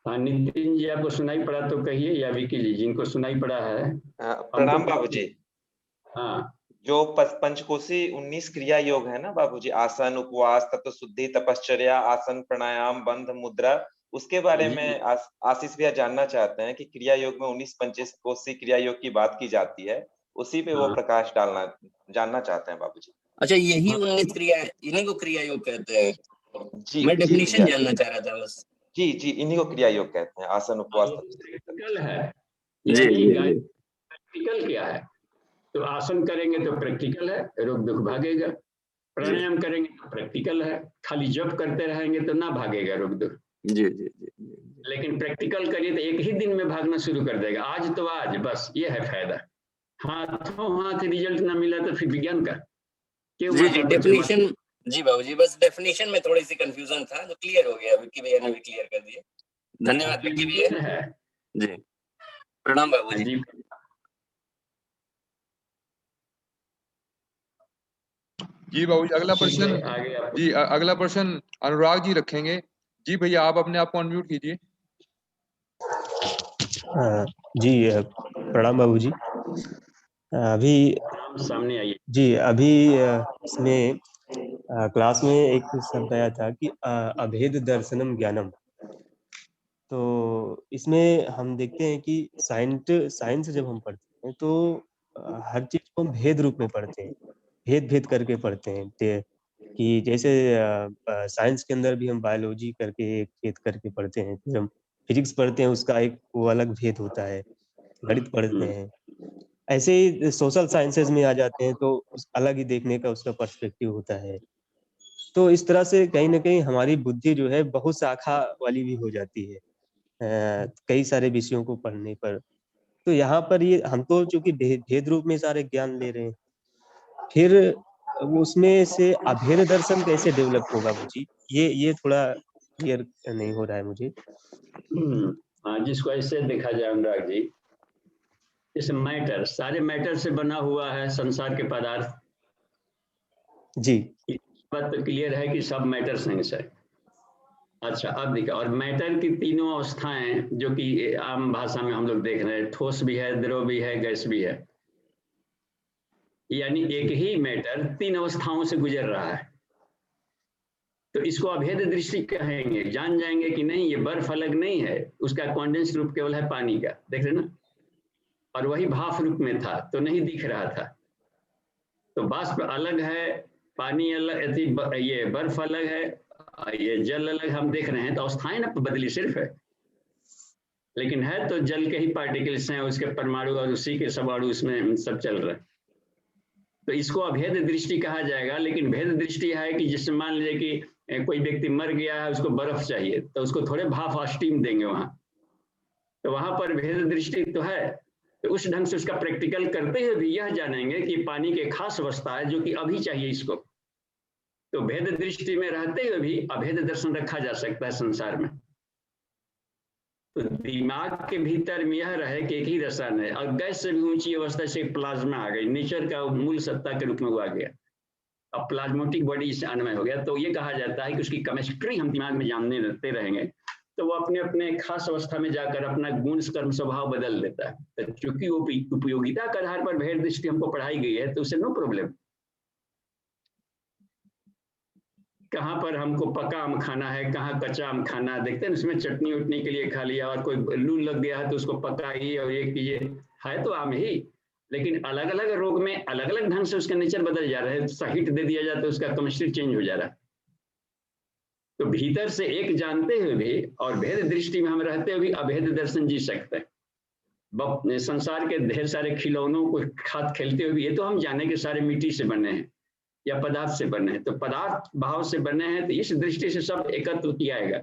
हाँ नितिन जी आपको सुनाई पड़ा तो कहिए, या विकी जी जिनको सुनाई पड़ा है। प्रणाम बाबूजी। हाँ जो पंचकोशी 19 क्रिया योग है ना बाबूजी, आसन, उपवास, तत्व शुद्धि, तपश्चर्या, आसन, प्राणायाम, बंध, मुद्रा, उसके बारे में आशीष भैया जानना चाहते हैं कि क्रिया योग में 19 पंचकोशी क्रिया योग की बात की जाती है, उसी पे वो प्रकाश डालना जानना चाहते हैं बाबूजी। अच्छा यही 19 क्रिया, इन्हीं को क्रिया योग कहते हैं? जी मैं जी डेफिनेशन जानना चाह रहा था बस। जी जी, इन्हीं को क्रिया योग कहते हैं, आसन, उपवास, प्रैक्टिकल है। जी जी जी। प्रैक्टिकल क्या है? तो आसन करेंगे तो प्रैक्टिकल है, रोग दुख भागेगा। प्राणायाम करेंगे तो प्रैक्टिकल है, खाली जप करते रहेंगे तो ना भागेगा रोग दुख। जी जी जी। लेकिन प्रैक्टिकल करिए तो एक ही दिन में भागना शुरू कर देगा, आज तो आज, बस ये है फायदा। हाथों हाथ रिजल्ट ना मिला तो फिर विज्ञान का क्यों? जी जी डेफिनेशन, जी बाबूजी बस डेफिनेशन में थोड़ी सी कंफ्यूजन था, जो क्लियर हो गया, विक्की भैया ने भी क्लियर कर दिया। धन्यवाद विक्की भैया। है जी प्रणाम बाबूजी। जी। जी बाबूजी अगला प्रश्न, जी अगला प्रश्न अनुराग जी रखेंगे। जी भैया आप अपने आप को अनम्यूट कीजिए। जी प्रणाम बाबूजी। अभी सामने आइए। जी अभी इसमें क्लास में एक शब्द आया था कि अभेद दर्शनम ज्ञानम। तो इसमें हम देखते हैं कि साइंस जब हम पढ़ते हैं तो हर चीज को हम भेद रूप में पढ़ते हैं, भेद भेद करके पढ़ते हैं। कि जैसे साइंस के अंदर भी हम बायोलॉजी करके एक भेद करके पढ़ते हैं, फिर हम फिजिक्स पढ़ते हैं उसका एक वो अलग भेद होता है, गणित पढ़ते हैं। ऐसे ही सोशल साइंसेज में आ जाते हैं तो अलग ही देखने का उसका पर्सपेक्टिव होता है। तो इस तरह से कहीं ना कहीं हमारी बुद्धि जो है बहुत शाखा वाली भी हो जाती है कई सारे विषयों को पढ़ने पर। तो यहाँ पर ये हम तो चूंकि भेद रूप में सारे ज्ञान ले रहे हैं, फिर उसमें से अभेद दर्शन कैसे डेवलप होगा मुझे ये थोड़ा क्लियर नहीं हो रहा है मुझे। हाँ जिसको ऐसे देखा जाए अनुराग जी, इस मैटर, सारे मैटर से बना हुआ है संसार के पदार्थ। जी बात तो क्लियर है कि सब मैटर साइंस है। अच्छा अब देखिए, और मैटर की तीनों अवस्थाएं जो कि आम भाषा में हम लोग देख रहे हैं, ठोस भी है, द्रव भी है, गैस भी है। यानी एक ही मैटर 3 अवस्थाओं से गुजर रहा है। तो इसको अभेद दृष्टि कहेंगे, जान जाएंगे कि नहीं ये बर्फ अलग नहीं है, उसका कॉन्डेंस रूप केवल है पानी का, देख रहे ना, और वही भाप रूप में था तो नहीं दिख रहा था। तो वाष्प अलग है, पानी अलग, ये बर्फ अलग है, ये जल अलग, हम देख रहे हैं तो अवस्थाएं ना बदली सिर्फ है, लेकिन है तो जल के ही पार्टिकल्स हैं, उसके परमाणु और उसी के परमाणु उसमें सब चल रहा है। तो इसको अभेद दृष्टि कहा जाएगा। लेकिन भेद दृष्टि है कि जिससे मान लीजिए कि कोई व्यक्ति मर गया है, उसको बर्फ चाहिए तो उसको थोड़े भाप और स्टीम देंगे वहां, तो वहां पर भेद दृष्टि तो है। तो उस ढंग से उसका प्रैक्टिकल करते हुए भी यह जानेंगे कि पानी की खास अवस्था है जो कि अभी चाहिए इसको। तो भेद दृष्टि में रहते हुए भी अभेद दर्शन रखा जा सकता है संसार में। तो दिमाग के भीतर में यह रहे कि एक ही रसायन है, और गैस से भी ऊंची अवस्था से प्लाज्मा आ गई, नेचर का मूल सत्ता के रूप में वो आ गया, अब प्लाज्मोटिक बॉडी से अन्वय हो गया। तो ये कहा जाता है कि उसकी केमिस्ट्री हम दिमाग में जानने रहते रहेंगे तो वो अपने अपने खास अवस्था में जाकर अपना गुण कर्म स्वभाव बदल देता है। तो चूंकि वो उपयोगिता के आधार पर भेद दृष्टि हमको पढ़ाई गई है तो उससे नो प्रॉब्लम। कहाँ पर हमको पका आम खाना है, कहाँ कच्चा आम खाना है, देखते हैं उसमें चटनी उटनी के लिए खा लिया, और कोई लू लग गया है तो उसको पकाइए और ये कीजिए, है तो आम ही, लेकिन अलग अलग रोग में अलग अलग ढंग से उसका नेचर बदल जा रहा है। सहित दे दिया जाता है, उसका केमिस्ट्री चेंज हो जा रहा है। तो भीतर से एक जानते हुए भी और भेद दृष्टि में हम रहते हुए भी अभेद दर्शन जी सकते हैं। संसार के ढेर सारे खिलौनों को खाद खेलते हुए भी ये तो हम जाने के सारे मिट्टी से बने हैं या पदार्थ से बने हैं, तो पदार्थ भाव से बने हैं, तो इस दृष्टि से सब एकत्र किया जाएगा।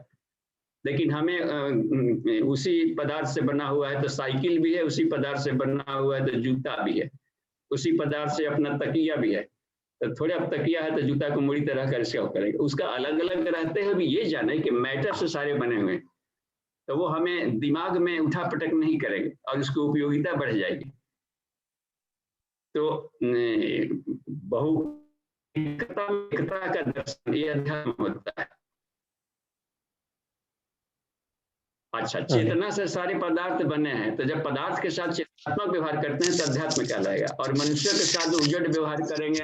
लेकिन हमें उसी पदार्थ से बना हुआ है तो साइकिल भी है, उसी पदार्थ से बना हुआ है तो जूता भी है, उसी पदार्थ से अपना तकिया भी है, तो थोड़े अब तकिया है तो जूता को मुड़ी तरह कर इसका करेंगे। उसका अलग अलग रहते हुए भी ये जाने कि मैटर से सारे बने हुए हैं, तो वो हमें दिमाग में उठा पटक नहीं करेंगे और उसकी उपयोगिता बढ़ जाएगी। तो बहु-एकता का दर्शन ये अध्यात्म होता है। अच्छा, चेतना से सारे पदार्थ बने हैं, तो जब पदार्थ के साथ चेतनात्मक व्यवहार करते हैं तो अध्यात्म कहलाएगा, और मनुष्य के साथ उजड़ व्यवहार करेंगे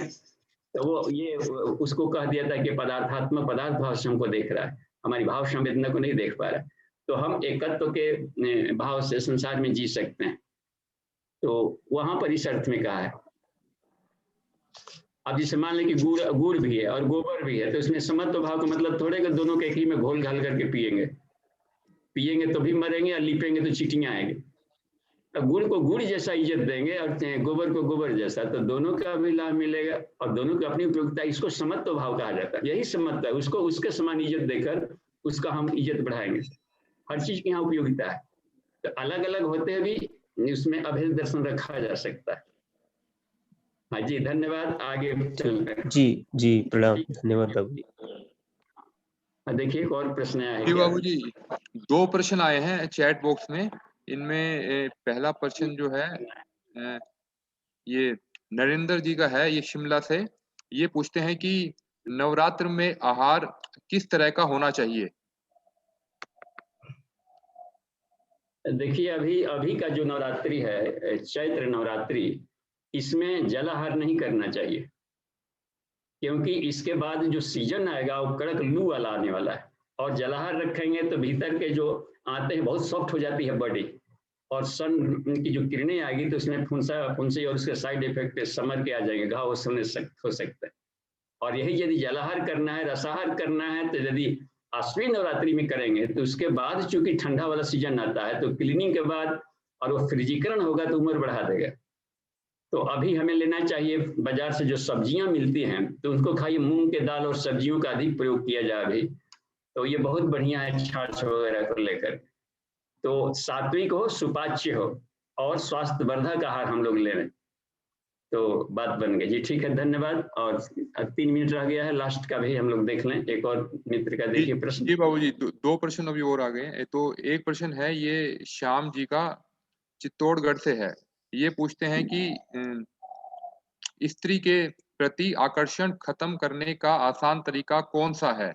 तो वो ये उसको कह दिया था कि पदार्थात्मक पदार्थ भाव से हमको देख रहा है, हमारी भाव संवेदना को नहीं देख पा रहा है। तो हम एकत्व के भाव से संसार में जी सकते हैं, तो वहां पर इस अर्थ में कहा है। अब जैसे मान लें कि गुड़ भी है और गोबर भी है, तो इसमें समत्व भाव का मतलब थोड़े कि दोनों के एक ही में घोल घाल करके पिएंगे तो भी मरेंगे, और लिपेंगे तो चींटियां आएंगे। अब गुड़ को गुड़ जैसा इज्जत देंगे और गोबर को गोबर जैसा, तो दोनों का भी लाभ मिलेगा और दोनों की अपनी उपयोगिता। इसको समत्व भाव कहा जाता है, यही समत्व है, उसको उसके समान इज्जत देकर उसका हम इज्जत बढ़ाएंगे। हर चीज की यहाँ उपयोगिता है, तो अलग अलग होते भी उसमें अभेद दर्शन रखा जा सकता है। हाँ जी, धन्यवाद। आगे चलते हैं। जी प्रणाम, धन्यवाद बाबू जी। देखिए एक और प्रश्न आया है। जी बाबू जी, 2 प्रश्न आए हैं चैट बॉक्स में। इनमें पहला प्रश्न जो है ये नरेंद्र जी का है, ये शिमला से। ये पूछते हैं कि नवरात्र में आहार किस तरह का होना चाहिए? देखिए अभी का जो नवरात्रि है, चैत्र नवरात्रि, इसमें जलाहार नहीं करना चाहिए, क्योंकि इसके बाद जो सीजन आएगा वो कड़क लू वाला आने वाला है, और जलाहार रखेंगे तो भीतर के जो आते हैं बहुत सॉफ्ट हो जाती है बॉडी, और सन की जो किरणें आएगी तो उसमें फुंसी और उसके साइड इफेक्ट समर के आ जाएंगे, घाव हो सकते हैं। और यही यदि जलाहार करना है, रसाहार करना है, तो यदि आश्विन नवरात्रि में करेंगे तो उसके बाद चूंकि ठंडा वाला सीजन आता है, तो क्लीनिंग के बाद और वो फ्रिजीकरण होगा तो उम्र बढ़ा देगा। तो अभी हमें लेना चाहिए बाजार से जो सब्जियां मिलती हैं, तो उनको खाइए। मूंग के दाल और सब्जियों का अधिक प्रयोग किया जाए अभी, तो ये बहुत बढ़िया है छाछ वगैरह को लेकर। तो सात्विक हो, सुपाच्य हो और स्वास्थ्यवर्धक आहार हम लोग ले रहे हैं, तो बात बन गई जी। ठीक है, धन्यवाद। और 3 मिनट रह गया है, लास्ट का भी हम लोग देख लें। एक और मित्र का देखिए प्रश्न। जी बाबू जी, 2 प्रश्न अभी और आ गए हैं। तो एक प्रश्न है ये श्याम जी का, चित्तौड़गढ़ से है। ये पूछते हैं कि स्त्री के प्रति आकर्षण खत्म करने का आसान तरीका कौन सा है?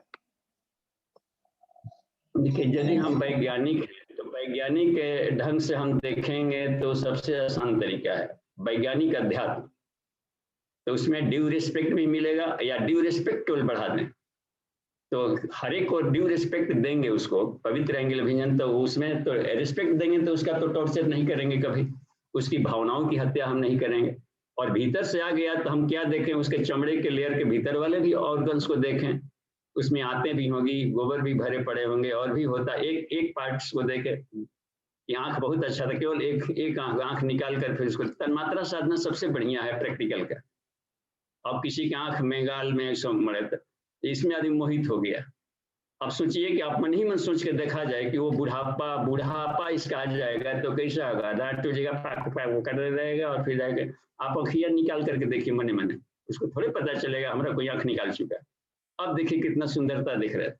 देखिए यदि हम वैज्ञानिक ढंग से हम देखेंगे तो सबसे आसान तरीका है वैज्ञानिक अध्यात्म। तो उसमें ड्यू रिस्पेक्ट भी मिलेगा, या ड्यू रिस्पेक्ट टोल बढ़ा दें, तो हर एक को ड्यू रिस्पेक्ट देंगे, उसको पवित्र एंगल अभिजन, तो उसमें तो रिस्पेक्ट देंगे, तो उसका तो टॉर्चर नहीं करेंगे कभी, उसकी भावनाओं की हत्या हम नहीं करेंगे। और भीतर से आ गया तो हम क्या देखें, उसके चमड़े के लेयर के भीतर वाले भी ऑर्गन्स को देखें, उसमें आंतें भी होंगी, गोबर भी भरे पड़े होंगे, और भी होता एक पार्ट्स को देखे। कि आंख बहुत अच्छा था, केवल एक आंख निकाल कर फिर उसको तन्मात्रा साधना सबसे बढ़िया है प्रैक्टिकल का। अब किसी की आंख में गाल में ऐसा मरे तो इसमें आदमी मोहित हो गया। अब सोचिए कि आप मन ही मन सोच के देखा जाए कि वो बुढ़ापा इसका आ जाएगा तो कैसा होगा, दांत टूटेगा, वो कर रहेगा, और फिर जाके आप अखियां निकाल करके देखिए मने मने, उसको थोड़े पता चलेगा हमारा कोई आंख निकाल चुका है। अब देखिए कितना सुंदरता दिख रहा है।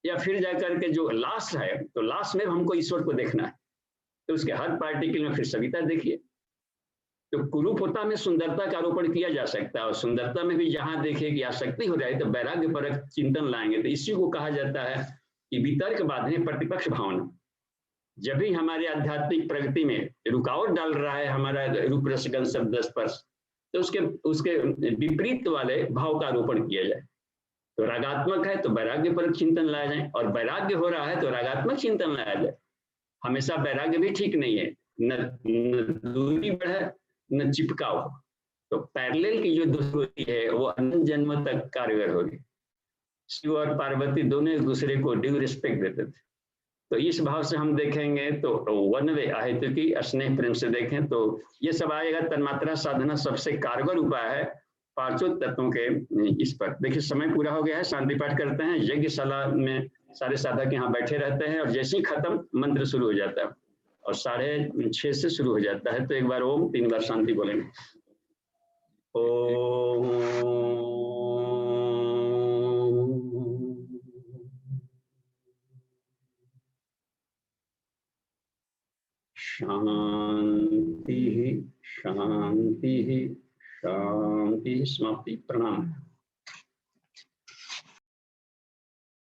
या फिर जाकर के जो लास्ट है, तो लास्ट में हमको ईश्वर को देखना है, तो उसके हर पार्टिकल में फिर सविता देखिए। तो कुरूपता में सुंदरता का आरोपण किया जा सकता है, और सुंदरता में भी जहां देखे कि आसक्ति हो जाए तो वैराग्य परक चिंतन लाएंगे। तो इसी को कहा जाता है कि वितर्क बाधे प्रतिपक्ष भावना। जब भी हमारे आध्यात्मिक प्रगति में रुकावट डाल रहा है हमारा रूप रस गंध शब्द स्पर्श, तो उसके विपरीत वाले भाव का आरोपण किया जाए। तो रागात्मक है तो वैराग्य पर चिंतन लाया जाए, और वैराग्य हो रहा है तो रागात्मक चिंतन लाया जाए। हमेशा वैराग्य भी ठीक नहीं है, न दूरी बढ़े न चिपकाव हो। तो पैरेलल की जो दूरी है वो अनंत जन्म तक कारगर होगी। शिव और पार्वती दोनों एक दूसरे को ड्यू रिस्पेक्ट देते थे। तो इस भाव से हम देखेंगे तो वन वे आहित की स्नेह प्रेम से देखें तो ये सब आएगा। तन्मात्रा साधना सबसे कारगर उपाय है पांचों तत्वों के इस पर। देखिए समय पूरा हो गया है, शांति पाठ करते हैं। यज्ञशाला में सारे साधक यहाँ बैठे रहते हैं और जैसे ही खत्म मंत्र शुरू हो जाता है और 6:30 से शुरू हो जाता है। तो एक बार ओम, 3 बार शांति बोलेंगे। ओम शांति शांति शांति। समाप्ति। प्रणाम।